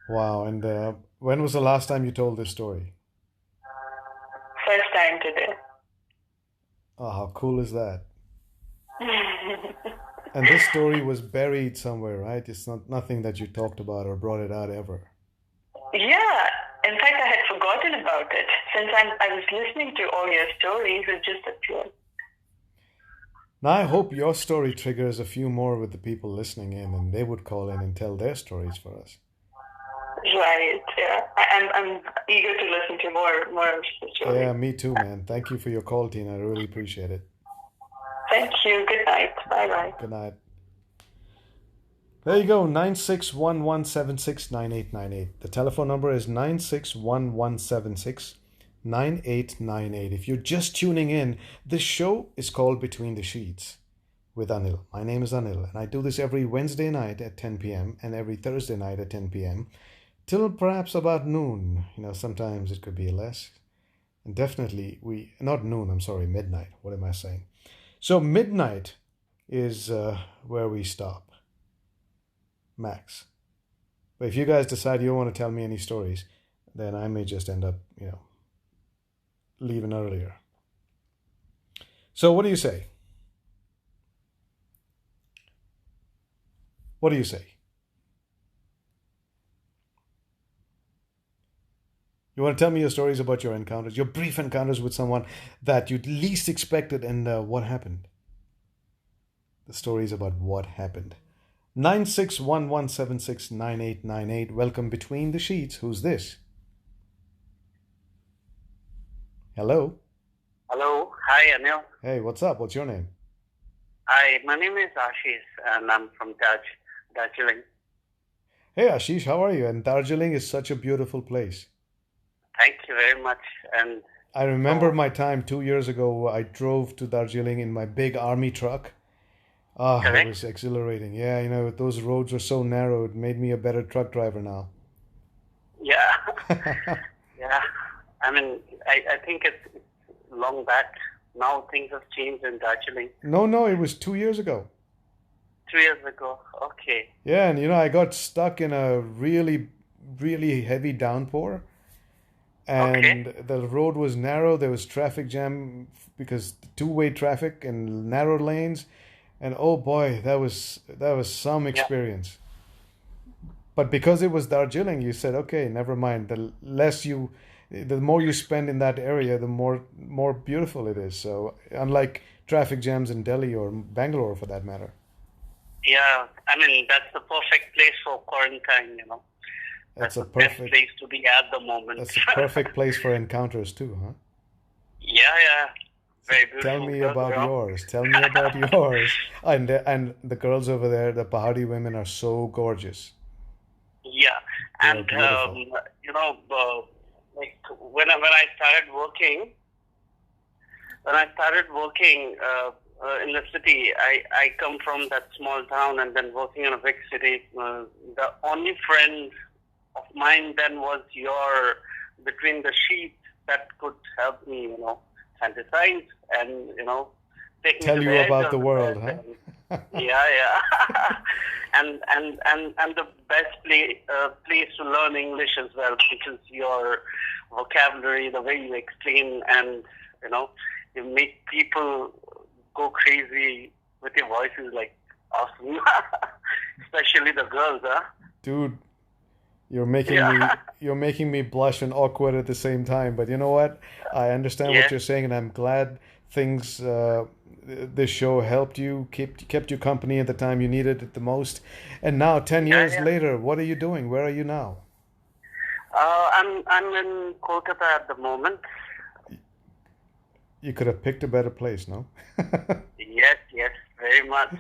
Wow. And when was the last time you told this story? First time today. Oh, how cool is that? And this story was buried somewhere, right? It's nothing that you talked about or brought it out ever. Yeah. In fact, I had forgotten about it. Since I was listening to all your stories, it just appeared. Now, I hope your story triggers a few more with the people listening in, and they would call in and tell their stories for us. Right, yeah. I'm eager to listen to more of the stories. Yeah, me too, man. Thank you for your call, Tina. I really appreciate it. Thank you. Good night. Bye-bye. Good night. There you go, 9611769898. The telephone number is 9611769898. If you're just tuning in, this show is called Between the Sheets with Anil. My name is Anil, and I do this every Wednesday night at 10 p.m. and every Thursday night at 10 p.m. till perhaps about noon. Sometimes it could be less. And definitely midnight. What am I saying? So midnight is where we stop. Max. But if you guys decide you don't want to tell me any stories, then I may just end up, leaving earlier. So what do you say? What do you say? You want to tell me your stories about your encounters, your brief encounters with someone that you least expected, and what happened? The stories about what happened. 9611769898. Welcome Between the Sheets. Who's this? Hello. Hello. Hi, Anil. Hey, what's up? What's your name? Hi, my name is Ashish, and I'm from Darjeeling. Hey, Ashish, how are you? And Darjeeling is such a beautiful place. Thank you very much. And I remember my time 2 years ago. I drove to Darjeeling in my big army truck. It was exhilarating. Yeah, those roads were so narrow. It made me a better truck driver now. Yeah. Yeah. I mean, I think it's long back. Now things have changed in Darjeeling. No, it was 2 years ago. 2 years ago. Okay. Yeah, and I got stuck in a really, really heavy downpour. And the road was narrow. There was traffic jam because two-way traffic and narrow lanes. And oh boy, that was some experience. Yeah. But because it was Darjeeling, you said, okay, never mind. The more you spend in that area, the more beautiful it is. So unlike traffic jams in Delhi or Bangalore, for that matter. Yeah, I mean that's the perfect place for quarantine. That's the best place to be at the moment. That's a perfect place for encounters too, huh? Yeah. Very beautiful. Tell me about yours. And the girls over there, the Pahadi women, are so gorgeous. Yeah, and like when I started working, in the city, I come from that small town and then working in a big city. The only friend of mine then was your Between the Sheets that could help me, fantasize and take tell me you about the world, huh? Yeah. and the best place to learn English as well, because your vocabulary, the way you explain, and you make people go crazy with your voice is like awesome. Especially the girls, huh? Dude, you're making me blush and awkward at the same time. But you know what? I understand what you're saying, and I'm glad things this show helped you, kept you company at the time you needed it the most. And now, 10 years later, what are you doing? Where are you now? I'm in Kolkata at the moment. You could have picked a better place, no? Yes, very much.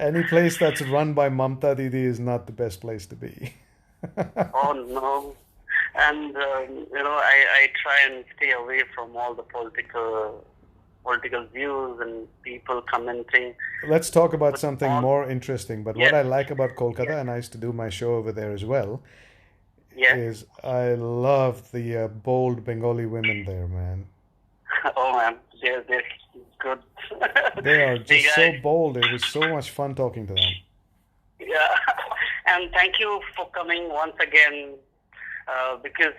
Any place that's run by Mamta Didi is not the best place to be. Oh no. And I try and stay away from all the political views and people commenting. Let's talk about something more interesting. But what I like about Kolkata, and I used to do my show over there as well, is I love the bold Bengali women there, man. Oh man, they're good. They are just so bold. It was so much fun talking to them. Yeah, and thank you for coming once again, because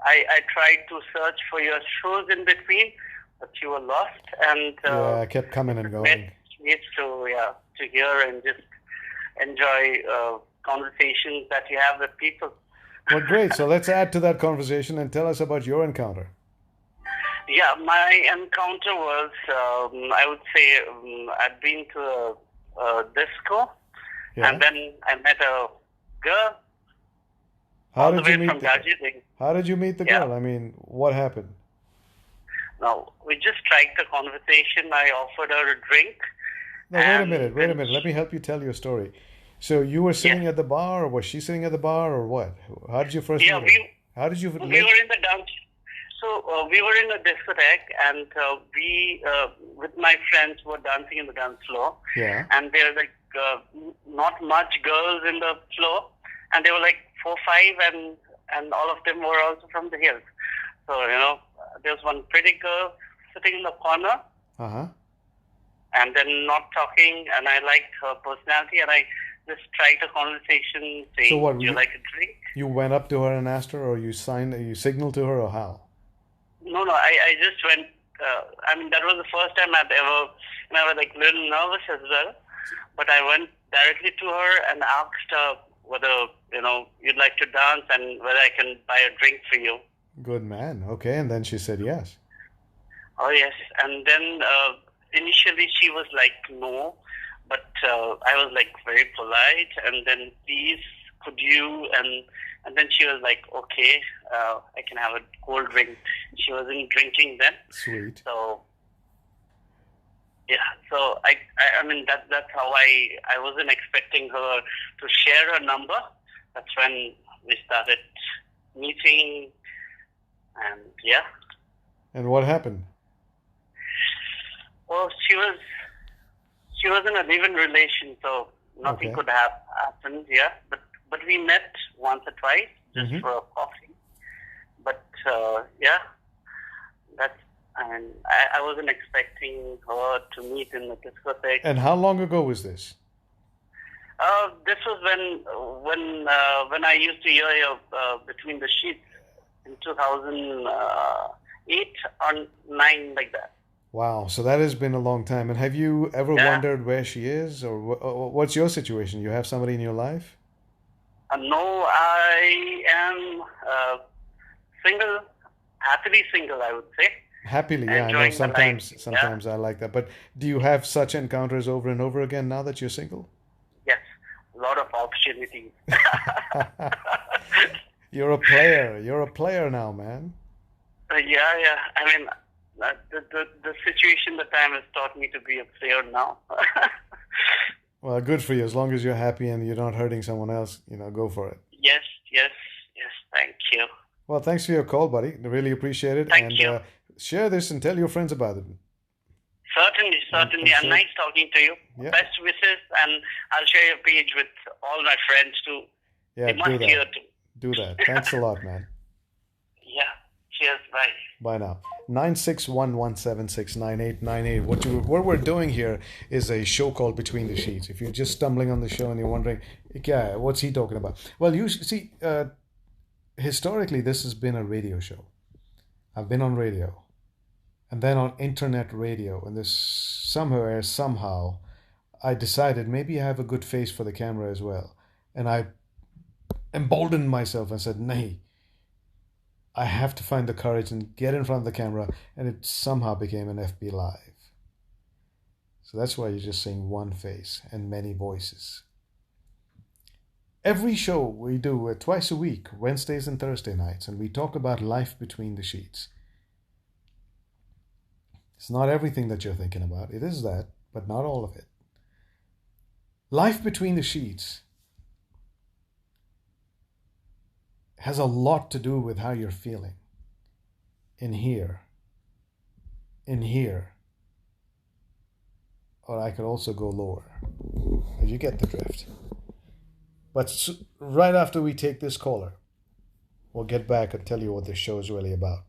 I tried to search for your shows in between, but you were lost, and I kept coming and going. It's to hear and just enjoy conversations that you have with people. Well, great. So let's add to that conversation and tell us about your encounter. Yeah, my encounter was, I would say, I'd been to a disco, and then I met a girl How all did the you way meet from Darjeeling. How did you meet the girl? I mean, what happened? No, we just striked a conversation. I offered her a drink. No, wait a minute. Let me help you tell your story. So you were sitting at the bar, or was she sitting at the bar, or what? How did you first meet her? How did you we were in the dance. So we were in a discotheque, and we, with my friends, were dancing in the dance floor. Yeah. And there were not much girls in the floor, and they were 4, 5, and all of them were also from the hills. So there was one pretty girl sitting in the corner, and then not talking, and I liked her personality, and I just tried a conversation, saying, so what, "Do you like a drink?" You went up to her and asked her, or you signaled to her, or how? No, I just went. That was the first time I'd ever, and I was a little nervous as well. But I went directly to her and asked her whether you'd like to dance and whether I can buy a drink for you. Good man. Okay, and then she said yes. Oh yes, and then initially she was like no, but I was very polite, and then please could you and then she was like, okay, I can have a cold drink. She wasn't drinking then. Sweet. So yeah, so that's how I wasn't expecting her to share her number. That's when we started meeting, and yeah. And what happened? Well, she was in a live-in relation, so nothing could have happened. Yeah, but we met once or twice just for a coffee. But yeah, that's. I wasn't expecting her to meet in the discotheque. And how long ago was this? This was when I used to hear you Between the Sheets in 2008 or 9, like that. Wow, so that has been a long time. And have you ever wondered where she is, or what's your situation? You have somebody in your life? No, I am single, happily single, I would say. Happily, yeah. I know sometimes I like that. But do you have such encounters over and over again now that you're single? Yes, a lot of opportunities. You're a player. You're a player now, man. Yeah. The situation, the time has taught me to be a player now. Well, good for you. As long as you're happy and you're not hurting someone else, go for it. Yes. Thank you. Well, thanks for your call, buddy. I really appreciate it. Thank you. Share this and tell your friends about it. Certainly. And nice talking to you. Yeah. Best wishes, and I'll share your page with all my friends too. Yeah, they must hear too. Do that. Thanks a lot, man. Yeah. Cheers. Bye. Bye now. 9611769898. What we're doing here is a show called Between the Sheets. If you're just stumbling on the show and you're wondering, yeah, what's he talking about? Well, you see, historically, this has been a radio show. I've been on radio. and then on internet radio, and this somehow, I decided maybe I have a good face for the camera as well. And I emboldened myself and said, nay, I have to find the courage and get in front of the camera, and it somehow became an FB Live. So that's why you're just seeing one face and many voices. Every show we do twice a week, Wednesdays and Thursday nights, and we talk about life between the sheets. It's not everything that you're thinking about. It is that, but not all of it. Life between the sheets has a lot to do with how you're feeling. In here. Or I could also go lower. But you get the drift. But right after we take this caller, we'll get back and tell you what this show is really about.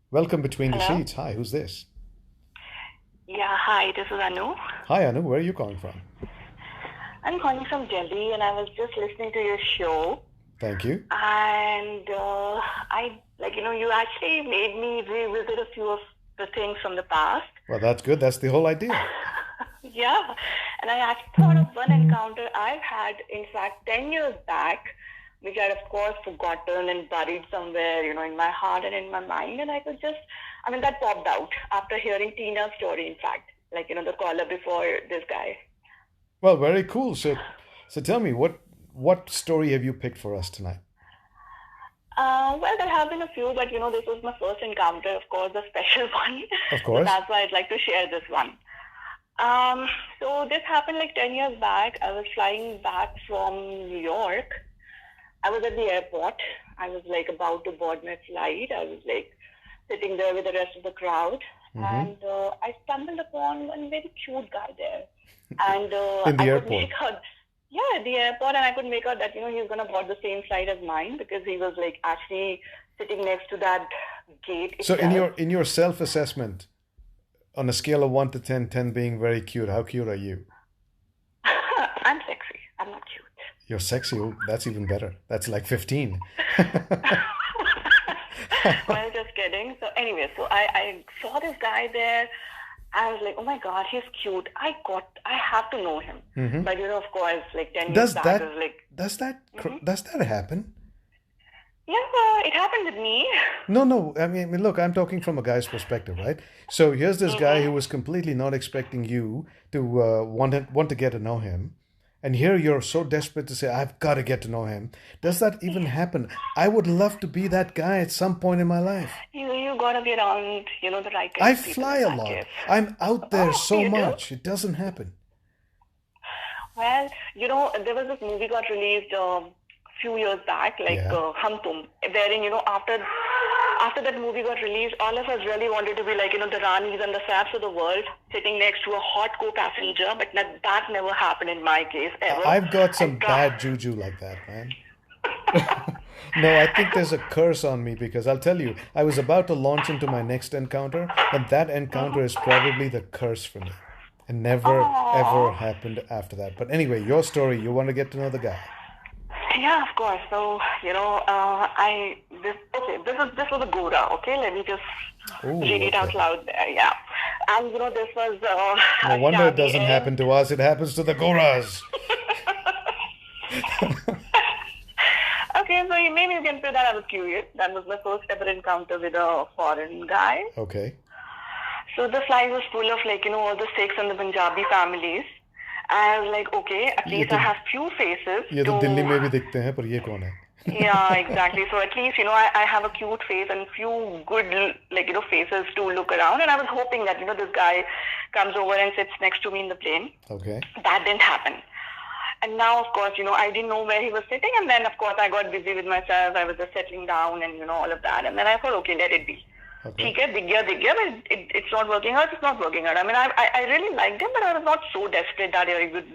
Welcome Between the Sheets. Hi, who's this? Yeah, hi, this is Anu. Hi, Anu. Where are you calling from? I'm calling from Delhi, and I was just listening to your show. Thank you. And you actually made me revisit a few of the things from the past. Well, that's good. That's the whole idea. Yeah. And I actually thought of one encounter I've had, in fact, 10 years back, which I'd, of course, forgotten and buried somewhere, in my heart and in my mind. And that popped out after hearing Tina's story, in fact. The caller before this guy. Well, very cool. So tell me, what story have you picked for us tonight? Well, there have been a few, but this was my first encounter, of course, a special one. Of course. So that's why I'd like to share this one. So this happened 10 years back. I was flying back from New York. I was at the airport. I was about to board my flight. I was sitting there with the rest of the crowd. Mm-hmm. And I stumbled upon one very cute guy there. And in the airport? At the airport, and I could make out that, he was going to board the same flight as mine, because he was actually sitting next to that gate itself. So in your self-assessment, on a scale of 1 to 10, 10 being very cute, how cute are you? I'm sexy. I'm not cute. You're sexy? Oh, that's even better. That's 15. Well, just kidding. So anyway, I saw this guy there. I was like, oh my God, he's cute. I have to know him. Mm-hmm. But of course, 10 years back, I was does that happen? Yeah, it happened with me. No. I mean, look, I'm talking from a guy's perspective, right? So here's this guy who was completely not expecting you to want to get to know him. And here you're so desperate to say, I've got to get to know him. Does that even happen? I would love to be that guy at some point in my life. You got to be around, the right kind I of people. fly a lot. Case. I'm out there so much. It doesn't happen. Well, there was this movie got released few years back, Hum Tum, wherein, after that movie got released, all of us really wanted to be the Ranis and the Saps of the world, sitting next to a hot co-passenger, but that never happened in my case, ever. I've got some bad juju like that, man. No, I think there's a curse on me, because I'll tell you, I was about to launch into my next encounter, and that encounter is probably the curse for me. And never, ever happened after that. But anyway, your story, you want to get to know the guy. Yeah, of course. So, this was a Gora, okay? Let me just read it out loud there, yeah. And, this was... no wonder it doesn't happen to us, it happens to the Goras. Okay, so maybe you can say that I was curious. That was my first ever encounter with a foreign guy. Okay. So the flight was full of all the Sikhs and the Punjabi families. I was like, okay, at least I have few faces. ये तो दिल्ली में भी दिखते हैं, पर ये कौन है? Yeah, exactly. So at least, I have a cute face and few good, faces to look around. And I was hoping that, this guy comes over and sits next to me in the plane. Okay. That didn't happen. And now, of course, I didn't know where he was sitting. And then, of course, I got busy with myself. I was just settling down and, all of that. And then I thought, okay, let it be. Okay. But it's not working out. It's not working out. I mean, I really liked him, but I was not so desperate that I would,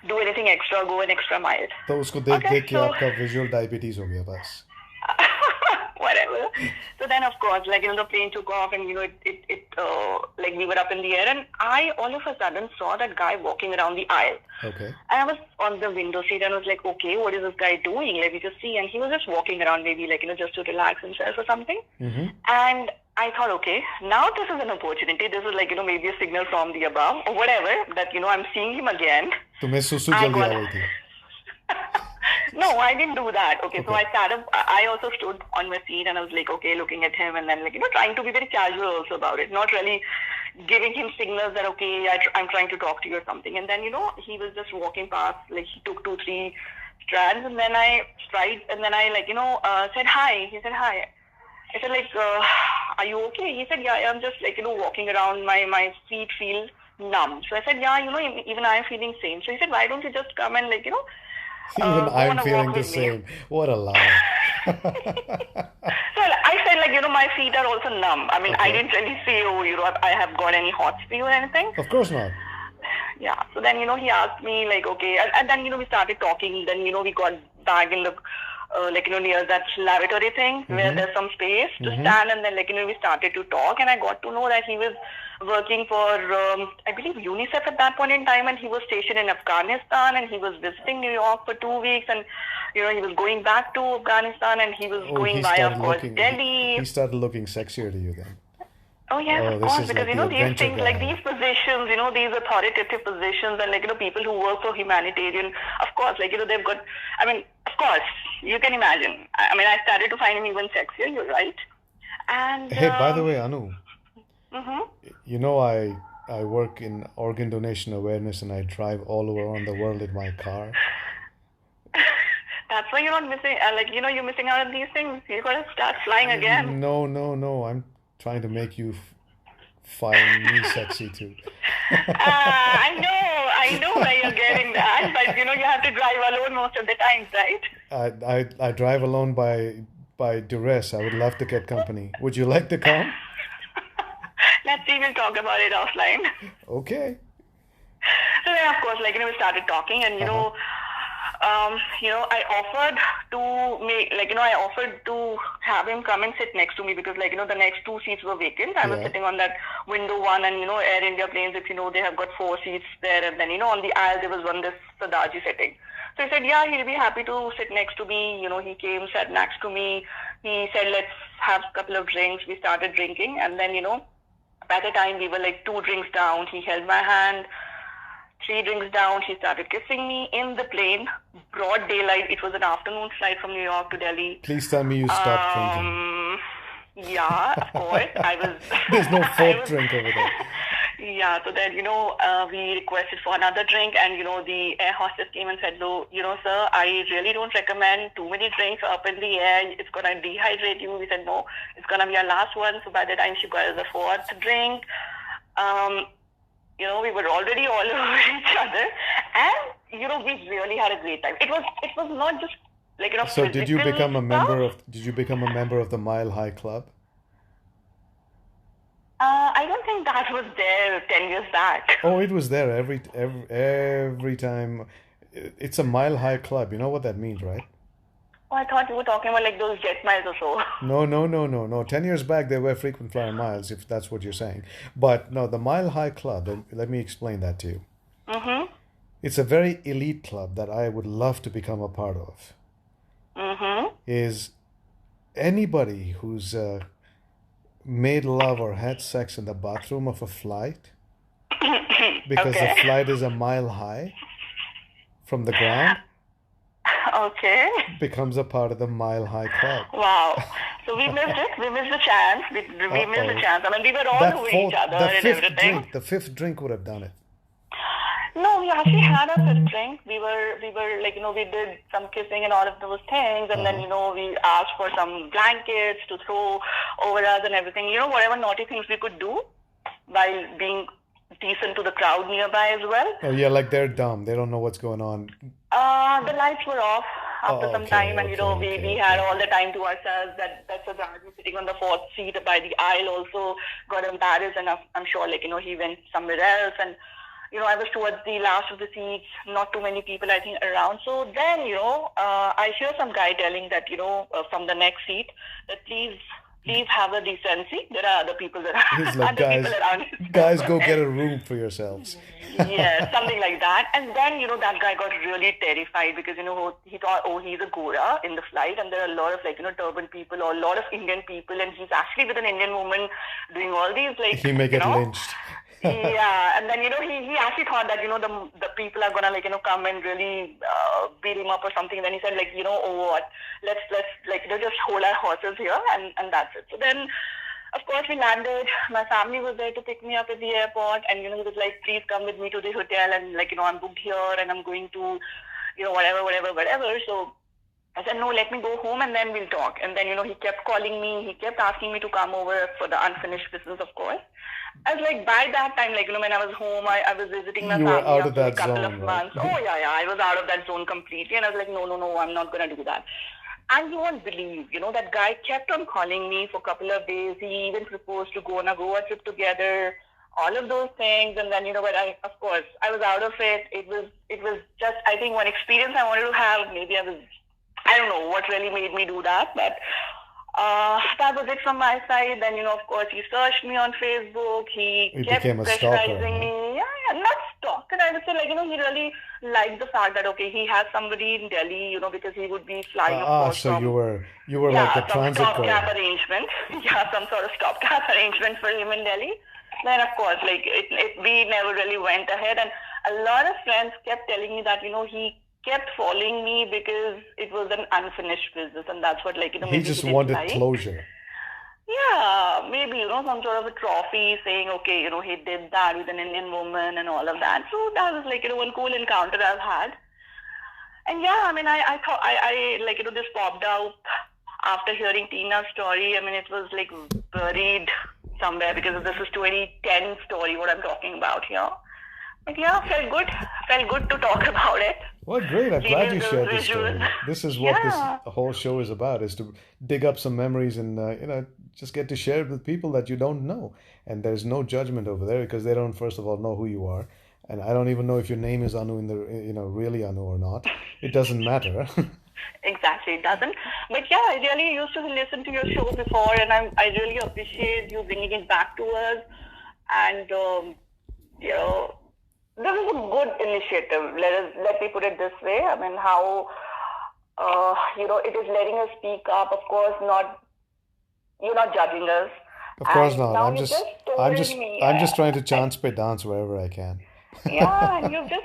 do anything extra, go an extra mile. तो उसको देख के आपका visual diabetes हो गया बस. Whatever. So then, of course, the plane took off, and we were up in the air, and I all of a sudden saw that guy walking around the aisle. Okay. And I was on the window seat, and I was like, okay, what is this guy doing? Let me just see. And he was just walking around, maybe just to relax himself or something. Mm-hmm. And I thought, okay, now this is an opportunity. This is like, maybe a signal from the above or whatever that, I'm seeing him again. तुम्हें सुसु जल्दी आ गई थी. No, I didn't do that. Okay, so I also stood on my seat and I was like, okay, looking at him and then like, trying to be very casual also about it. Not really giving him signals that, okay, I'm trying to talk to you or something. And then, he was just walking past, like he took 2-3 strands and then I tried and then I like, said hi. He said hi. I said like, are you okay? He said, yeah, I'm just like, walking around. My feet feel numb. So I said, yeah, even I'm feeling same. So he said, why don't you just come and like, even I'm feeling the same. What a liar. So I said like, my feet are also numb. I mean, okay. I didn't really say, I have got any hot for you or anything. Of course not. Yeah. So then, he asked me like, okay. And then, we started talking. Then, we got back in the, near that lavatory thing where there's some space to stand. And then, we started to talk. And I got to know that he was working for, I believe, UNICEF at that point in time. And he was stationed in Afghanistan. And he was visiting New York for 2 weeks. And, he was going back to Afghanistan. And he was going via, of course, Delhi. He started looking sexier to you then. Oh, yes, of course, because, like these things, like these positions, these authoritative positions and, like, people who work for humanitarian, of course, like, they've got, I mean, of course, you can imagine. I mean, I started to find him even sexier, you're right. And hey, by the way, Anu, I work in organ donation awareness and I drive all around the world in my car. That's why you're not missing, you're missing out on these things. You've got to start flying again. No, I'm trying to make you find me sexy too. I know where you're getting that, but you have to drive alone most of the times, right? I drive alone by duress. I would love to get company. Would you like to come? Let's see, we'll talk about it offline. Okay. So then, of course, we started talking, and I offered to have him come and sit next to me because, the next 2 seats were vacant. I was sitting on that window one and, Air India planes, if they have got 4 seats there. And then, on the aisle, there was one, this Sadaji sitting. So he said, yeah, he'll be happy to sit next to me. He came, sat next to me. He said, let's have a couple of drinks. We started drinking. And then, by the time we were 2 drinks down, he held my hand. 3 drinks down, he started kissing me in the plane, broad daylight. It was an afternoon flight from New York to Delhi. Please tell me you stopped drinking. Yeah, of course. There's no 4th drink over there. Yeah, so then, we requested for another drink and, the air hostess came and said, so, sir, I really don't recommend too many drinks up in the air. It's going to dehydrate you. We said, no, it's going to be our last one. So by the time she got us the 4th drink, we were already all over each other, and we really had a great time. It was not just So did you become a member of the Mile High Club? I don't think that was there 10 years back. Oh, it was there every time. It's a Mile High Club. You know what that means, right? Oh, I thought you were talking about those jet miles or so. No. 10 years back, there were frequent flyer miles, if that's what you're saying. But no, the Mile High Club, let me explain that to you. Mm-hmm. It's a very elite club that I would love to become a part of. Mm-hmm. Is anybody who's made love or had sex in the bathroom of a flight, because the flight is a mile high from the ground, okay, becomes a part of the Mile High Club. Wow. So we missed it. We missed the chance. We missed the chance. I mean, we were all doing each other and everything. The 5th drink would have done it. No, we actually had a 5th drink. We were we did some kissing and all of those things. And then, we asked for some blankets to throw over us and everything. Whatever naughty things we could do while being decent to the crowd nearby as well. Oh, yeah, they're dumb. They don't know what's going on. The lights were off after some time, and we had all the time to ourselves. That Sadaji sitting on the 4th seat by the aisle also got embarrassed, and I'm sure he went somewhere else. And I was towards the last of the seats, not too many people I think around. So then I hear some guy telling that from the next seat that please please have a decency. There are other people that are He's like, other people around. guys, go get a room for yourselves. Yeah, something like that. And then, that guy got really terrified because, he thought, oh, he's a Gora in the flight and there are a lot of turban people or a lot of Indian people and he's actually with an Indian woman doing all these he may get lynched. Yeah, and then, he actually thought that, the people are going to, come and really beat him up or something. And then he said, oh, what, let's just hold our horses here and that's it. So then, of course, we landed. My family was there to pick me up at the airport and, he was like, please come with me to the hotel and, I'm booked here and I'm going to, whatever. So I said, no, let me go home and then we'll talk. And then, he kept calling me. He kept asking me to come over for the unfinished business, of course. I was like, by that time, when I was home, I was visiting my family after a couple of months. Right? Oh, yeah, I was out of that zone completely. And I was like, no, I'm not going to do that. And you won't believe, that guy kept on calling me for a couple of days. He even proposed to go on a Goa trip together, all of those things. And then, but I was out of it. It was just, I think, one experience I wanted to have. Maybe I don't know what really made me do that, but that was it from my side. Then, of course, he searched me on Facebook. He kept pressurizing me. Yeah, not stalker. I would say, he really liked the fact that, okay, he has somebody in Delhi, because he would be flying, of course. So you were like the transit girl. Stopgap arrangement. Yeah, some sort of stopgap arrangement for him in Delhi. Then, of course, we never really went ahead. And a lot of friends kept telling me that, he kept following me because it was an unfinished business, and that's what he just wanted closure. Yeah, maybe some sort of a trophy saying, okay, he did that with an Indian woman and all of that. So that was one cool encounter I've had. And yeah, I mean, I thought I this popped out after hearing Tina's story. I mean, it was buried somewhere because this is 2010 story what I'm talking about here. But yeah, felt good to talk about it. Well, great. I'm glad you shared this story. This is what this whole show is about, is to dig up some memories and, just get to share it with people that you don't know. And there's no judgment over there because they don't, first of all, know who you are. And I don't even know if your name is Anu really Anu or not. It doesn't matter. Exactly, it doesn't. But yeah, I really used to listen to your show before and I really appreciate you bringing it back to us. And, this is a good initiative. Let me put it this way. I mean, how it is letting us speak up. Of course, you're not judging us. Of course not. I'm just trying to chance pay dance wherever I can. Yeah, and you've just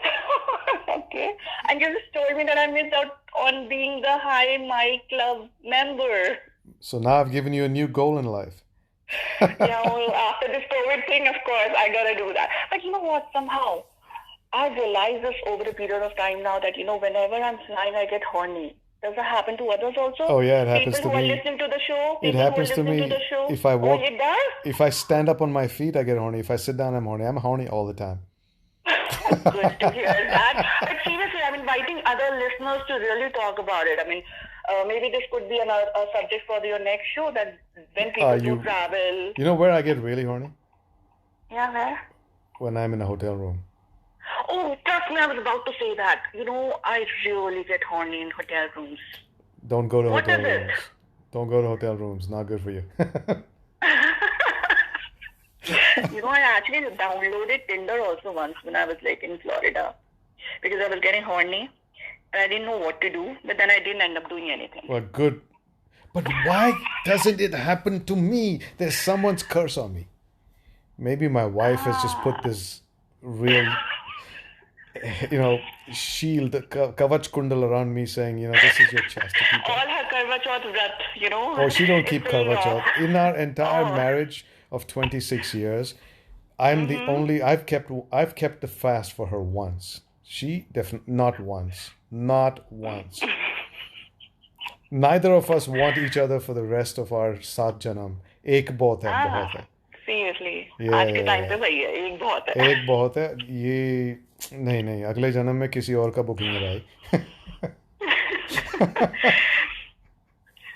okay, and you just told me that I missed out on being the Hi My Club member. So now I've given you a new goal in life. Yeah, well, after this COVID thing, of course, I gotta do that. But you know what? Somehow, I've realized this over a period of time now that, whenever I'm flying, I get horny. Does that happen to others also? Oh, yeah, it happens to me. People who are listening to the show? It happens to me. If I walk, it does? If I stand up on my feet, I get horny. If I sit down, I'm horny. I'm horny all the time. Good to hear that. But seriously, I'm inviting other listeners to really talk about it. I mean, maybe this could be a subject for your next show, that when people do travel. You know where I get really horny? Yeah, where? When I'm in a hotel room. Oh, trust me, I was about to say that. I really get horny in hotel rooms. Don't go to hotel rooms. What is it? Don't go to hotel rooms. Not good for you. I actually downloaded Tinder also once when I was in Florida because I was getting horny and I didn't know what to do, but then I didn't end up doing anything. Well, good. But why doesn't it happen to me? There's someone's curse on me. Maybe my wife has just put this real, shield, kavach kundal around me saying, this is your chastity. All her karva chauth vrat, Oh, she don't keep karva chauth. In our entire marriage of 26 years, I'm the only, I've kept the fast for her once. She definitely, not once. Neither of us want each other for the rest of our सात जन्म. एक बहुत है. Seriously. आज के time पे वही है, एक बहुत है. एक बहुत है. ये नहीं अगले जन्म में किसी और का बुकिंग है.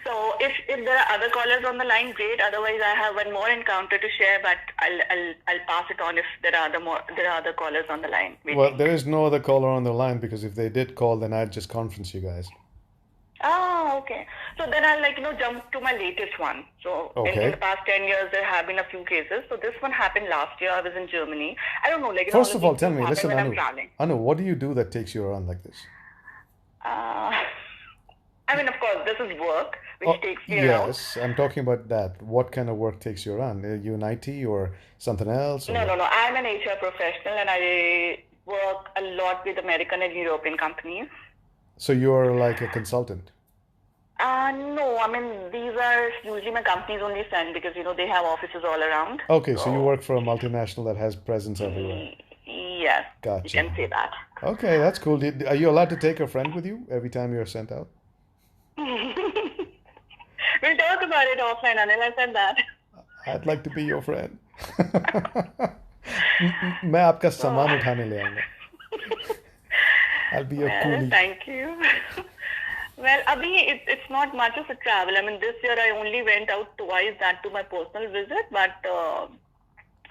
So if there are other callers on the line, great. Otherwise, I have one more encounter to share, but I'll pass it on if there are other callers on the line. Well, there is no other caller on the line because if they did call, then I'd just conference you guys. Ah, okay. So then I'll jump to my latest one. So in the past 10 years, there have been a few cases. So this one happened last year. I was in Germany. I don't know, First of all, tell me, happen listen, when I'm Anu. traveling. Anu, what do you do that takes you around like this? I mean, of course, this is work, which takes me around. Yes, I'm talking about that. What kind of work takes you around? Are you in IT or something else? Or No. I'm an HR professional and I work a lot with American and European companies. So you're like a consultant? No, I mean, these are usually my companies only send because, they have offices all around. Okay, so you work for a multinational that has presence everywhere. Yes, Gotcha. you can say that. Okay, that's cool. Are you allowed to take a friend with you every time you're sent out? We'll talk about it offline, Anil. I said that. I'd like to be your friend. मैं आपका सामान उठाने ले आऊँगा. I'll be your coolie. Thank you. Well, Abhi, it's not much of a travel. I mean, this year I only went out twice, that to my personal visit. But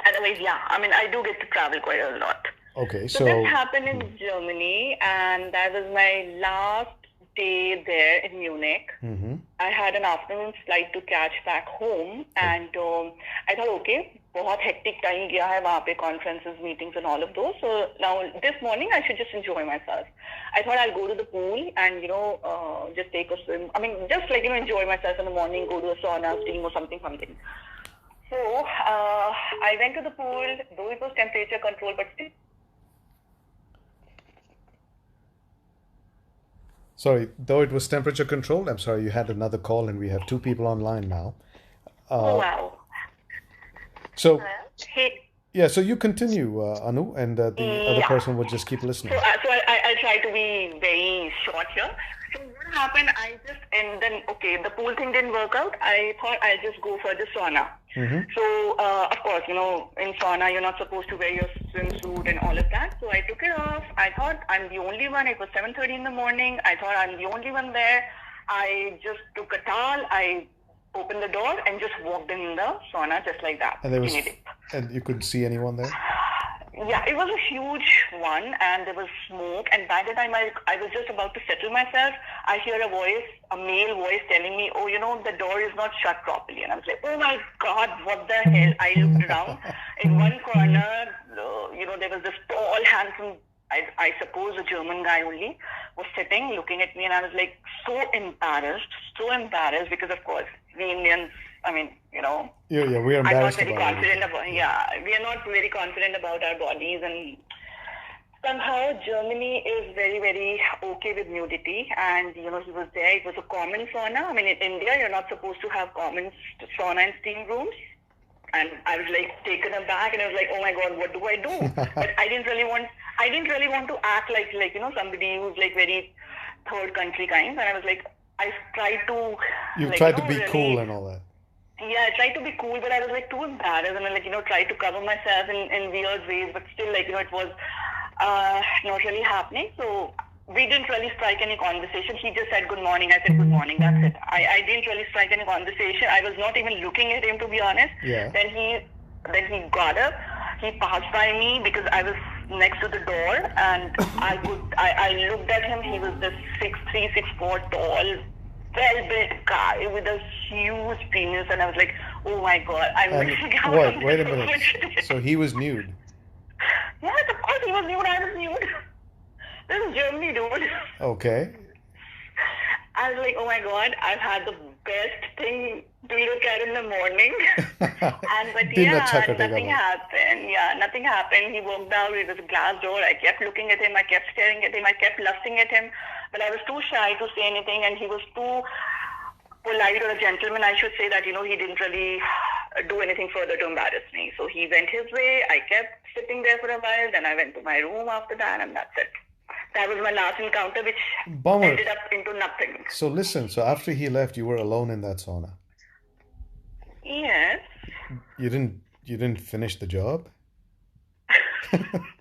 otherwise, yeah. I mean, I do get to travel quite a lot. Okay, so this happened in Germany, and that was my last day there in Munich. Mm-hmm. I had an afternoon flight to catch back home, and I thought, okay, बहुत hectic time गया है वहाँ पे, conferences, meetings, and all of those. So now this morning I should just enjoy myself. I thought I'll go to the pool and just take a swim. I mean, just enjoy myself in the morning, go to a sauna, steam or something. So I went to the pool, though it was temperature controlled, but still. Sorry, though it was temperature controlled, I'm sorry, you had another call and we have two people online now. Oh, wow. So, yeah, so you continue, Anu, and the other person would just keep listening. So I try to be very short here. So what happened, the pool thing didn't work out. I thought I'll just go for the sauna. Mm-hmm. So, of course, in sauna, you're not supposed to wear your swimsuit and all of that. So I took it off. I thought I'm the only one. It was 7:30 in the morning. I thought I'm the only one there. I just took a towel. I opened the door and just walked in the sauna just like that. And you couldn't see anyone there? Yeah, it was a huge one and there was smoke, and by the time I was just about to settle myself, I hear a male voice telling me, oh, the door is not shut properly. And I was like, oh my God, what the hell? I looked around. In one corner, there was this tall, handsome, I suppose a German guy only, was sitting looking at me, and I was like so embarrassed because of course we Indians, I mean, Yeah, we're embarrassed we are not very confident about our bodies, and somehow Germany is very, very okay with nudity, and he was there. It was a common sauna. I mean, in India, you're not supposed to have common sauna and steam rooms. And I was like taken aback, and I was like, oh my God, what do I do? But I didn't really want to act like somebody who's like very third country kind. And I was like, I tried to. You tried to be cool and all that. Yeah, I tried to be cool, but I was like too embarrassed, and I tried to cover myself in weird ways, but still it was not really happening. So we didn't really strike any conversation. He just said good morning. I said good morning. That's it. I didn't really strike any conversation. I was not even looking at him, to be honest. Yeah. Then he got up. He passed by me because I was next to the door, and I looked at him. He was this 6'3", 6'4" tall, well-built guy with a huge penis, and I was like, oh my God, I'm missing out. Wait a minute. So he was nude? Yes, of course he was nude. I was nude. This is Germany, dude. Okay. I was like, oh my God, I've had the best thing to look at in the morning. Nothing happened. Yeah, nothing happened. He walked out. It was a glass door. I kept looking at him. I kept staring at him. I kept lusting at him. But I was too shy to say anything, and he was too polite, or a gentleman, I should say, that, he didn't really do anything further to embarrass me. So he went his way. I kept sitting there for a while. Then I went to my room after that, and that's it. That was my last encounter, which ended up into nothing. So listen, after he left, you were alone in that sauna? Yes. You didn't finish the job?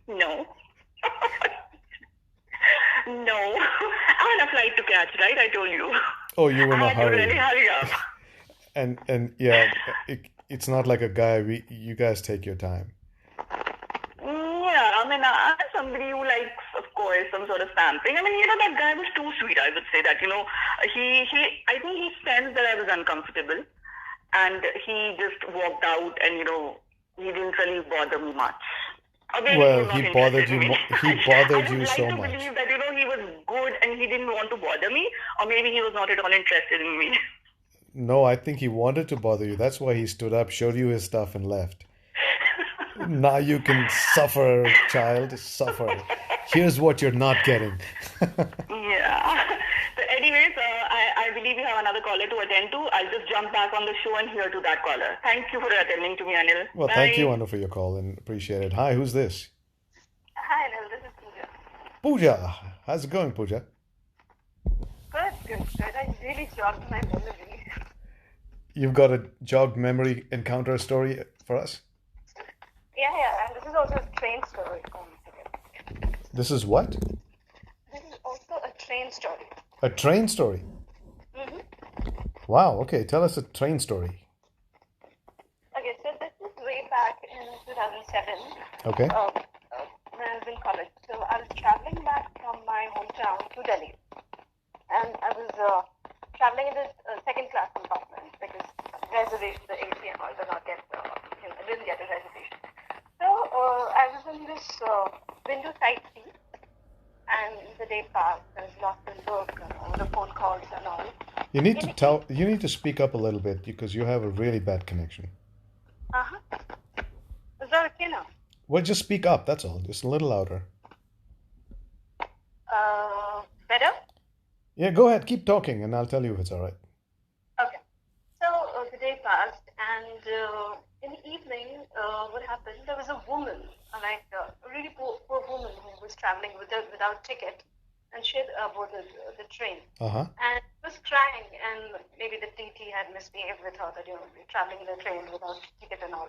No. No. I had a flight to catch, right? I told you. Oh, you were in a hurry. Really hurry up. And yeah, it's not like a guy. You guys take your time. Yeah, I mean, I'm somebody who likes, of course, some sort of pampering. I mean, that guy was too sweet, I would say that, I think he sensed that I was uncomfortable, and he just walked out, and he didn't really bother me much. Well, he bothered you. He bothered you so much. I would like to believe that he was good and he didn't want to bother me, or maybe he was not at all interested in me. No, I think he wanted to bother you. That's why he stood up, showed you his stuff, and left. Now you can suffer, child, suffer. Here's what you're not getting. Yeah. So anyways, I believe you have another caller to attend to. I'll just jump back on the show and hear to that caller. Thank you for attending to me, Anil. Well, Bye. Thank you, Anu, for your call and appreciate it. Hi, who's this? Hi, Anil. This is Pooja. Pooja. How's it going, Pooja? Good. I really jogged my memory. You've got a jogged memory encounter story for us? Yeah. And this is also a train story. This is what? This is also a train story. A train story? Mm-hmm. Wow, okay. Tell us a train story. Okay, so this is way back in 2007. Okay. When I was in college. So I was traveling back from my hometown to Delhi. And I was traveling in this second class compartment because reservation, the AC and all, I didn't get a reservation. So I was in this window side seat, and the day passed. I was lost in work, the phone calls and all. You need to speak up a little bit because you have a really bad connection. Is that okay now? Well, just speak up, that's all. Just a little louder. Better? Yeah, go ahead. Keep talking and I'll tell you if it's all right. Okay. So the day passed, and in the evening, what happened? There was a woman, a really poor woman who was traveling without ticket, and she had boarded the train. Uh-huh. And was crying, and maybe the TT had misbehaved with her that traveling in the train without ticket and all.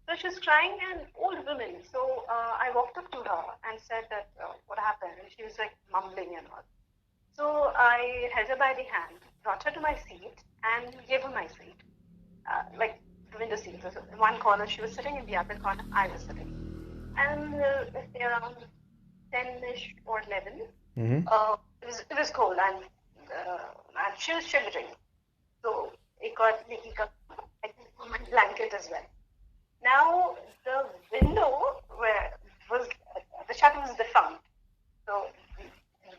So she was crying, and old woman. So I walked up to her and said that what happened, and she was like mumbling and all. So I held her by the hand, brought her to my seat, and gave her my seat, like the window seat. So in one corner she was sitting, in the other corner I was sitting. And around 10ish or 11, it was cold, and she was shivering. So I got my blanket as well. Now the window the shutter was defunct. So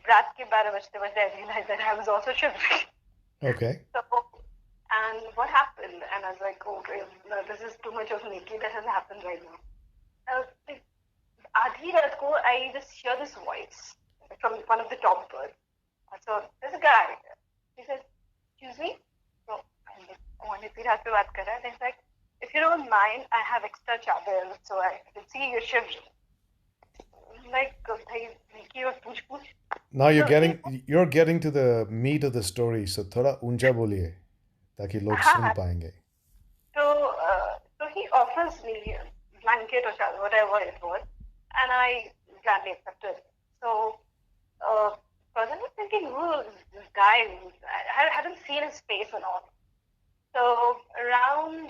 रात के 12 बजते I realized that I was also shivering. Okay. So, and what happened? And I was like, okay, no, this is too much of Nikki that has happened right now. Aadhi raat ko, I just hear this voice from one of the top birds. So there's a guy. He says, excuse me? So I'm like, oh, Nikki raat pe baat kar raha hai. And he's like, if you don't mind, I have extra chadar, so I can see you're shivering. I'm like, bhai, Nikki, or puch. Now you're getting to the meat of the story, so thoda uncha boliye, ताकि लोग सुन पाएंगे. So he offers me a blanket or whatever it was, and I gladly accepted. So I was thinking, this guy, I hadn't seen his face and all. So around,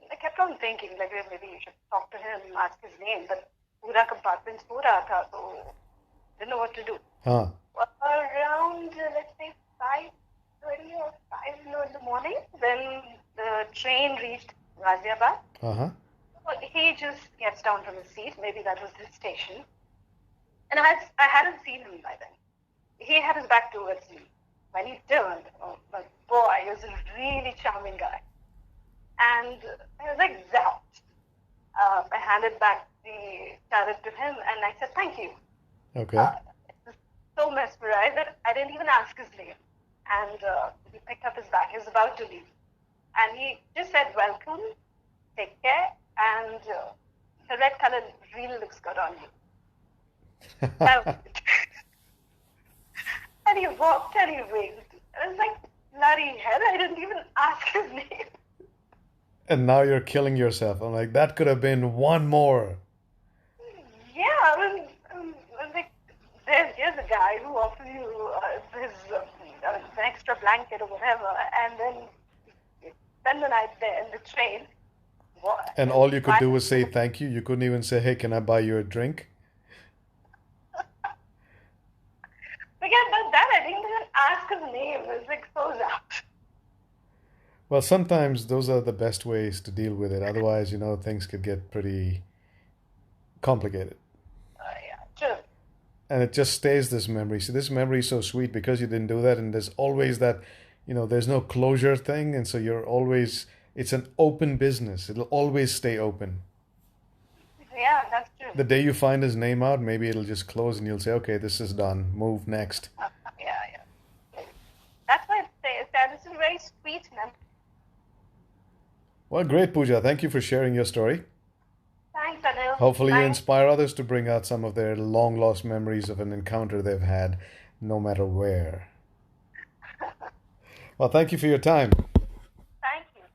I kept on thinking, like maybe you should talk to him, ask his name, but pura compartment ho raha tha, so didn't know what to do. Around, let's say 5:30 or 5 in the morning, when the train reached Ghaziabad, he just gets down from his seat. Maybe that was his station. And I hadn't seen him by then. He had his back towards me. When he turned, oh my boy, he was a really charming guy. And I was like, zapped. I handed back the chadar to him and I said, thank you. Okay. So mesmerized that I didn't even ask his name. And he picked up his bag. He was about to leave. And he just said, welcome, take care, and the red color really looks good on you. And he walked and he waved. I was like, bloody hell, I didn't even ask his name. And now you're killing yourself. I'm like, that could have been one more. Yeah, I was like, here's a guy who offers you his an extra blanket or whatever, and then spend the night there in the train. What? And all you could do was say thank you. You couldn't even say, hey, can I buy you a drink? Forget about that. I didn't even ask his name. It's like so rough. Well, sometimes those are the best ways to deal with it. Otherwise, things could get pretty complicated. Yeah, true. And it just stays this memory. See, this memory is so sweet because you didn't do that, and there's always that, there's no closure thing, and so it's an open business. It'll always stay open. Yeah, that's true. The day you find his name out, maybe it'll just close and you'll say, okay, this is done. Move next. Yeah. That's why it says that this is very sweet memory. Well, great, Pooja. Thank you for sharing your story. Thanks, Anil. Hopefully Bye. you inspire others to bring out some of their long-lost memories of an encounter they've had, no matter where. Well, thank you for your time. Thank you.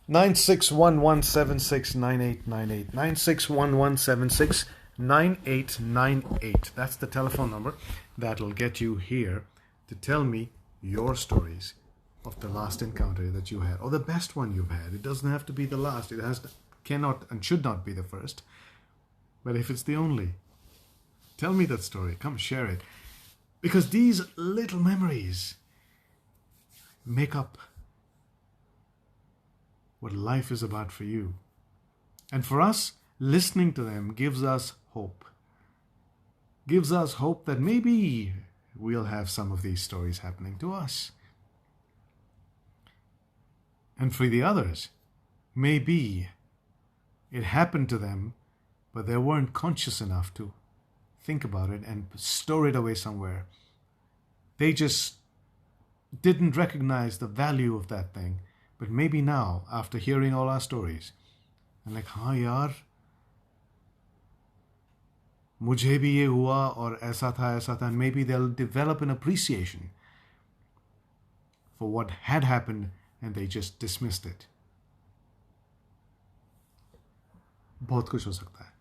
9611769898. 9611769898. That's the telephone number that'll get you here to tell me your stories of the last encounter that you had, or the best one you've had. It doesn't have to be the last. It cannot and should not be the first. But if it's the only, tell me that story. Come share it. Because these little memories make up what life is about for you. And for us, listening to them gives us hope. Gives us hope that maybe we'll have some of these stories happening to us. And for the others, maybe it happened to them, but they weren't conscious enough to think about it and store it away somewhere. They just didn't recognize the value of that thing. But maybe now, after hearing all our stories, I'm like, हाँ यार, मुझे भी ये हुआ और ऐसा था, and maybe they'll develop an appreciation for what had happened and they just dismissed it. बहुत कुछ हो सकता है.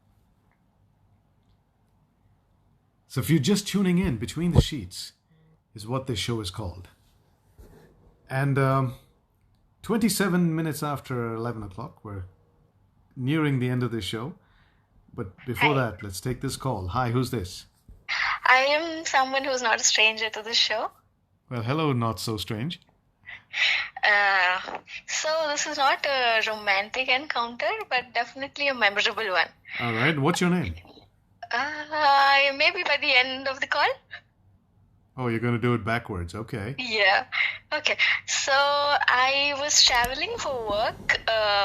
So if you're just tuning in, Between the Sheets is what this show is called. And 27 minutes after 11 o'clock, we're nearing the end of the show. But before that, let's take this call. Hi, who's this? I am someone who's not a stranger to the show. Well, hello, not so strange. So this is not a romantic encounter, but definitely a memorable one. All right, what's your name? Maybe by the end of the call. Oh, you're going to do it backwards. Okay. Yeah. Okay. So I was traveling for work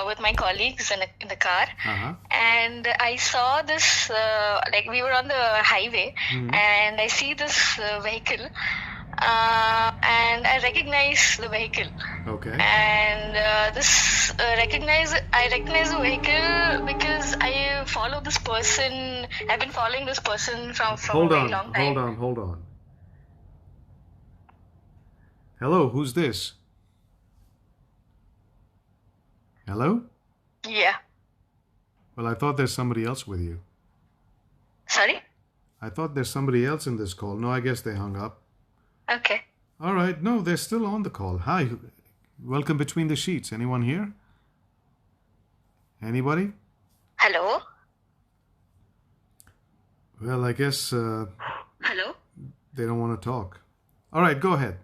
with my colleagues in the car, and I saw this. We were on the highway, and I see this vehicle. And I recognize the vehicle. Okay. And I recognize the vehicle because I follow this person. I've been following this person from a very long time. Hold on. Hello, who's this? Hello? Yeah. Well, I thought there's somebody else with you. Sorry? I thought there's somebody else in this call. No, I guess they hung up. Okay. All right. No, they're still on the call. Hi. Welcome Between the Sheets. Anyone here? Anybody? Hello? Well, I guess... Hello? They don't want to talk. All right, go ahead.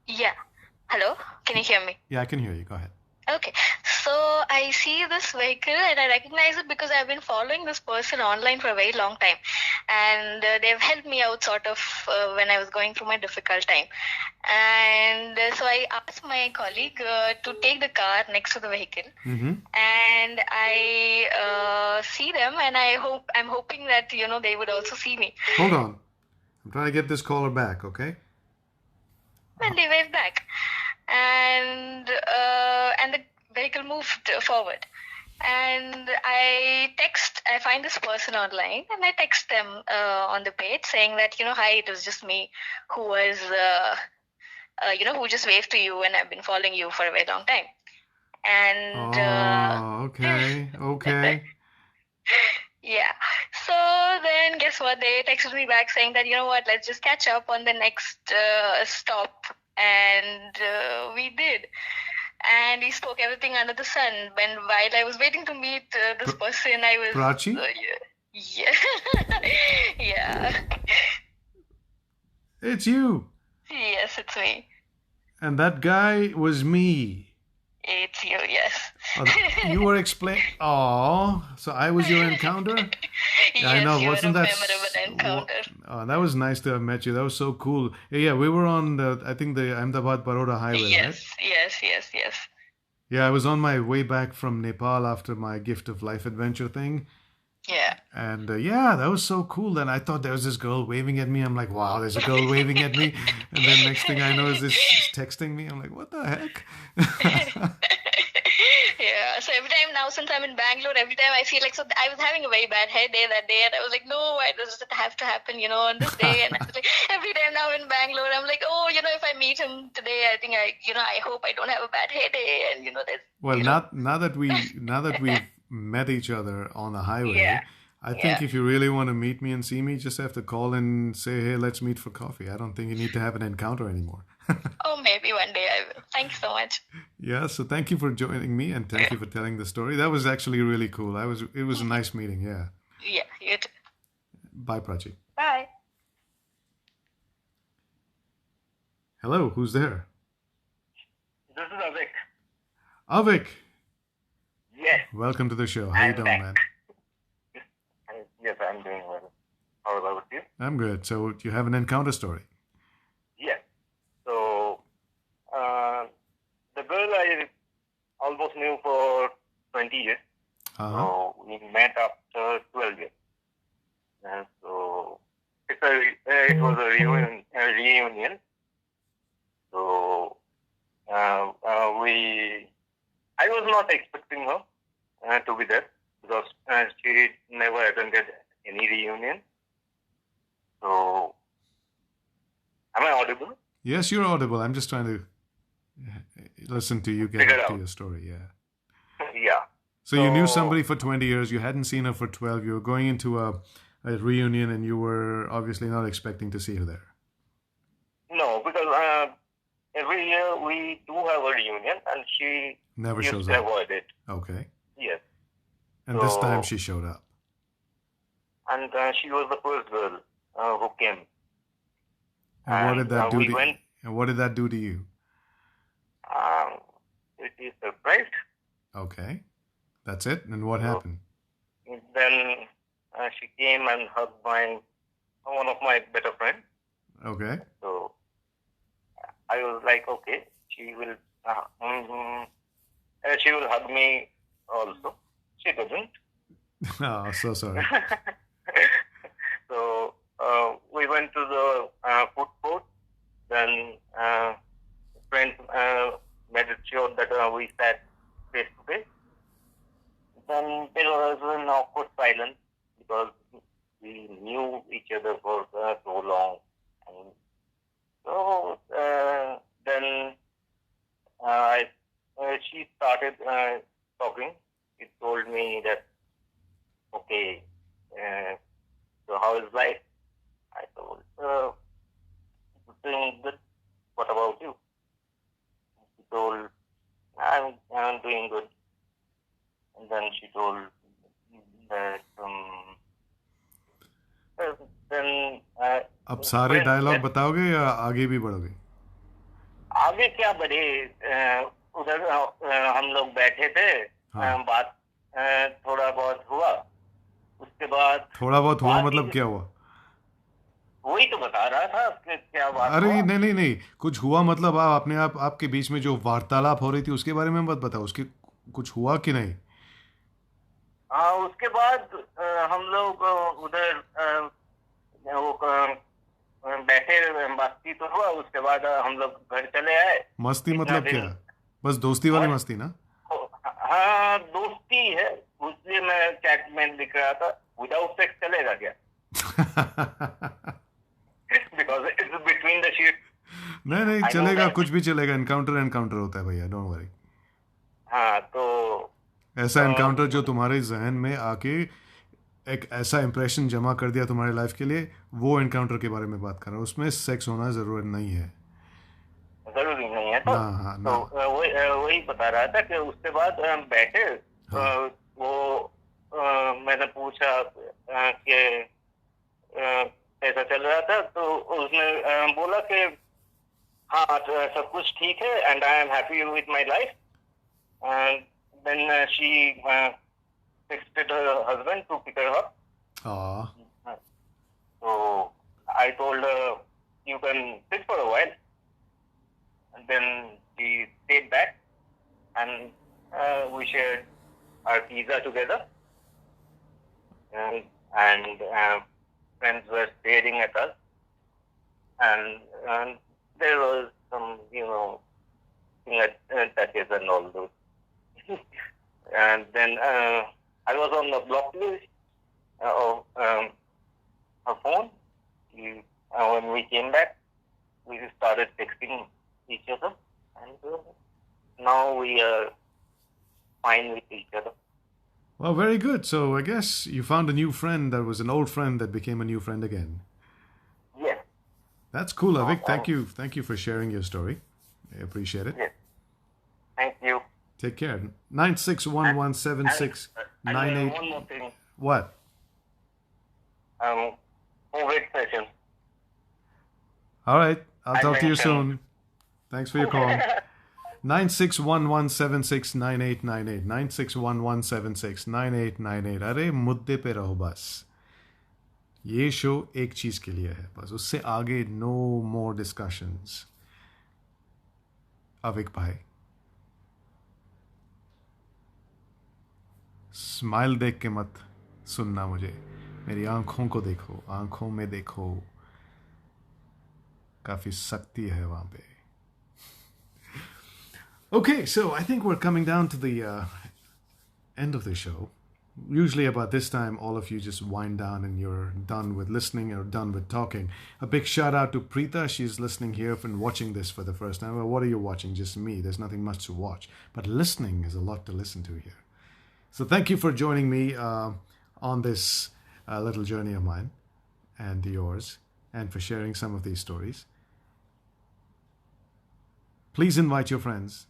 Yeah. Hello? Can you hear me? Yeah, I can hear you. Go ahead. Okay. So I see this vehicle and I recognize it because I've been following this person online for a very long time. And they've helped me out sort of when I was going through my difficult time. And so I asked my colleague to take the car next to the vehicle. And I see them and I'm hoping that, they would also see me. Hold on. I'm trying to get this caller back, okay? And they waved back. And the vehicle moved forward. And I find this person online and I text them on the page saying that, hi, it was just me who was, who just waved to you and I've been following you for a very long time. And... okay. Yeah. So then guess what? They texted me back saying that, let's just catch up on the next stop. And we did. And we spoke everything under the sun. While I was waiting to meet this person, I was... Prachi? Yeah. Yeah. It's you. Yes, it's me. And that guy was me. It's you, yes. You were explaining. Oh, so I was your encounter? Yes, I know. you were Wasn't a that memorable encounter. Oh, that was nice to have met you. That was so cool. Yeah, we were on I think the Ahmedabad Baroda highway, Yes, right? yes. Yeah, I was on my way back from Nepal after my Gift of Life adventure thing. Yeah. And yeah, that was so cool. Then I thought there was this girl waving at me. I'm like, wow, there's a girl waving at me. And then next thing I know is this texting me. I'm like, what the heck? Yeah, so every time now, since I'm in Bangalore, every time I feel like, so I was having a very bad hair day that day, and I was like, no, why does it have to happen, on this day? And I was like, every time now in Bangalore, I'm like, oh, if I meet him today, I think I hope I don't have a bad hair day, and there's. Well, now that we've met each other on the highway, Yeah. I think if you really want to meet me and see me, just have to call and say, hey, let's meet for coffee. I don't think you need to have an encounter anymore. Oh, maybe one day I will. Thanks so much. Yeah, so thank you for joining me and thank you for telling the story. That was actually really cool. It was a nice meeting, yeah. Yeah, you too. Bye, Prachi. Bye. Hello, who's there? This is Avik. Avik. Yes. Welcome to the show. How you doing, man? Yes, I'm doing well. How about you? I'm good. So you have an encounter story? Yes. So, the girl I almost knew for 20 years. So we met after 12 years. And so it was a reunion. So I was not expecting her to be there because she never attended any reunion. So, am I audible? Yes, you're audible. I'm just trying to listen to you get up to your story. Yeah. Yeah. So you knew somebody for 20 years. You hadn't seen her for 12. You were going into a reunion, and you were obviously not expecting to see her there. No, because every year we do have a reunion, and she never used shows to up. avoid it. Okay. Yes. And this time she showed up. And she was the first girl who came. And what did that do? And what did that do to you? It is surprised. Okay. That's it? And what happened? Then she came and hugged one of my better friends. Okay. So I was like, okay, she will hug me also. She doesn't. Oh, so sorry. So we went to the food court. Then friends made it sure that we sat face to face. Then there was an awkward silence because we knew each other for so long. And so then she started talking. She told me that, okay, so how is life? I told, doing good. What about you? She told, I'm doing good. And then she told that then अब सारे dialogue बताओगे या आगे भी बढ़ोगे? आगे क्या बढ़े? उधर हम लोग बैठे थे, बात थोड़ा बहुत हुआ. उसके बाद थोड़ा बहुत हुआ मतलब क्या हुआ? वही तो बता रहा था कि क्या बात. अरे नहीं कुछ हुआ मतलब आप अपने आपके बीच में जो वार्तालाप हो रही थी उसके बारे में मत बताओ. उसके कुछ हुआ कि नहीं? हाँ, उसके बाद हम लोग उधर बैठे, मस्ती तो हुआ. उसके बाद हम लोग घर चले आए. मस्ती मतलब क्या? बस दोस्ती वाली मस्ती ना? हाँ, दोस्ती है. उसलिए मैं चैट में लिख रहा था, विदाउट सेक्स चलेगा क्या? Because it's between the sheets. नहीं चलेगा, कुछ भी चलेगा. एनकाउंटर होता है भैया, डोंट वरी. हाँ, तो ऐसा एनकाउंटर जो तुम्हारे जहन में आके एक ऐसा इंप्रेशन जमा कर दिया तुम्हारे लाइफ के लिए, वो एनकाउंटर के बारे में बात कर रहा हूँ. उसमें सेक्स होना जरूरी नहीं है. जरूरी नहीं है. तो वही बता रहा था कि उसके बाद बैठे. वो मैंने पूछा कि कैसा चल रहा था, तो उसने सब कुछ ठीक है, and I am happy with my life. And then she texted her husband to pick her up. Aww. So I told her, you can sit for a while. And then she stayed back, and we shared our pizza together. And friends were staring at us. And there was some, touches and all those. And then I was on the block list of her phone. When we came back, we started texting each other, and now we are fine with each other. Well, very good. So I guess you found a new friend that was an old friend that became a new friend again. Yes. That's cool, Avik. Thank you. Thank you for sharing your story. I appreciate it. Yes. Thank you. Take care. 96117698. One more thing. What? COVID session. All right. I'll talk to you soon. Thanks for your call. 9611769898. 9611769898. अरे मुद्दे पे रहो बस. ये show एक चीज के लिए है बस. उससे आगे no more discussions. अविक भाई. स्माइल देख के मत सुनना मुझे. मेरी आंखों को देखो. आंखों में देखो. काफी शक्ति है वहां पे. Okay, so I think we're coming down to the end of the show. Usually about this time, all of you just wind down and you're done with listening or done with talking. A big shout out to Preeta. She's listening here and watching this for the first time. Well, what are you watching? Just me. There's nothing much to watch. But listening is a lot to listen to here. So thank you for joining me on this little journey of mine and yours, and for sharing some of these stories. Please invite your friends.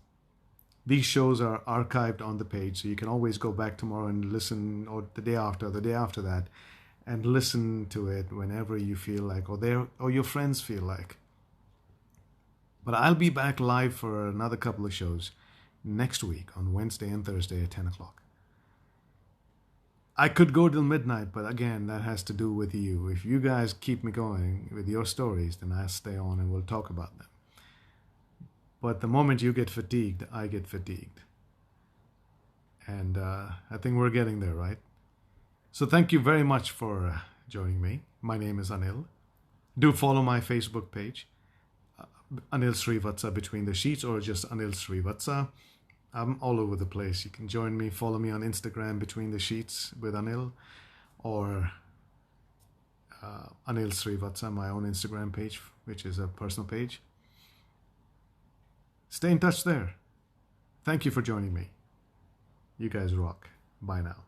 These shows are archived on the page, so you can always go back tomorrow and listen, or the day after that, and listen to it whenever you feel like, or your friends feel like. But I'll be back live for another couple of shows next week on Wednesday and Thursday at 10 o'clock. I could go till midnight, but again, that has to do with you. If you guys keep me going with your stories, then I'll stay on and we'll talk about them. But the moment you get fatigued, I get fatigued. And I think we're getting there, right? So thank you very much for joining me. My name is Anil. Do follow my Facebook page, Anil Srivatsa Between the Sheets, or just Anil Srivatsa. I'm all over the place. You can join me, follow me on Instagram, Between the Sheets with Anil, or Anil Srivatsa, my own Instagram page, which is a personal page. Stay in touch there. Thank you for joining me. You guys rock. Bye now.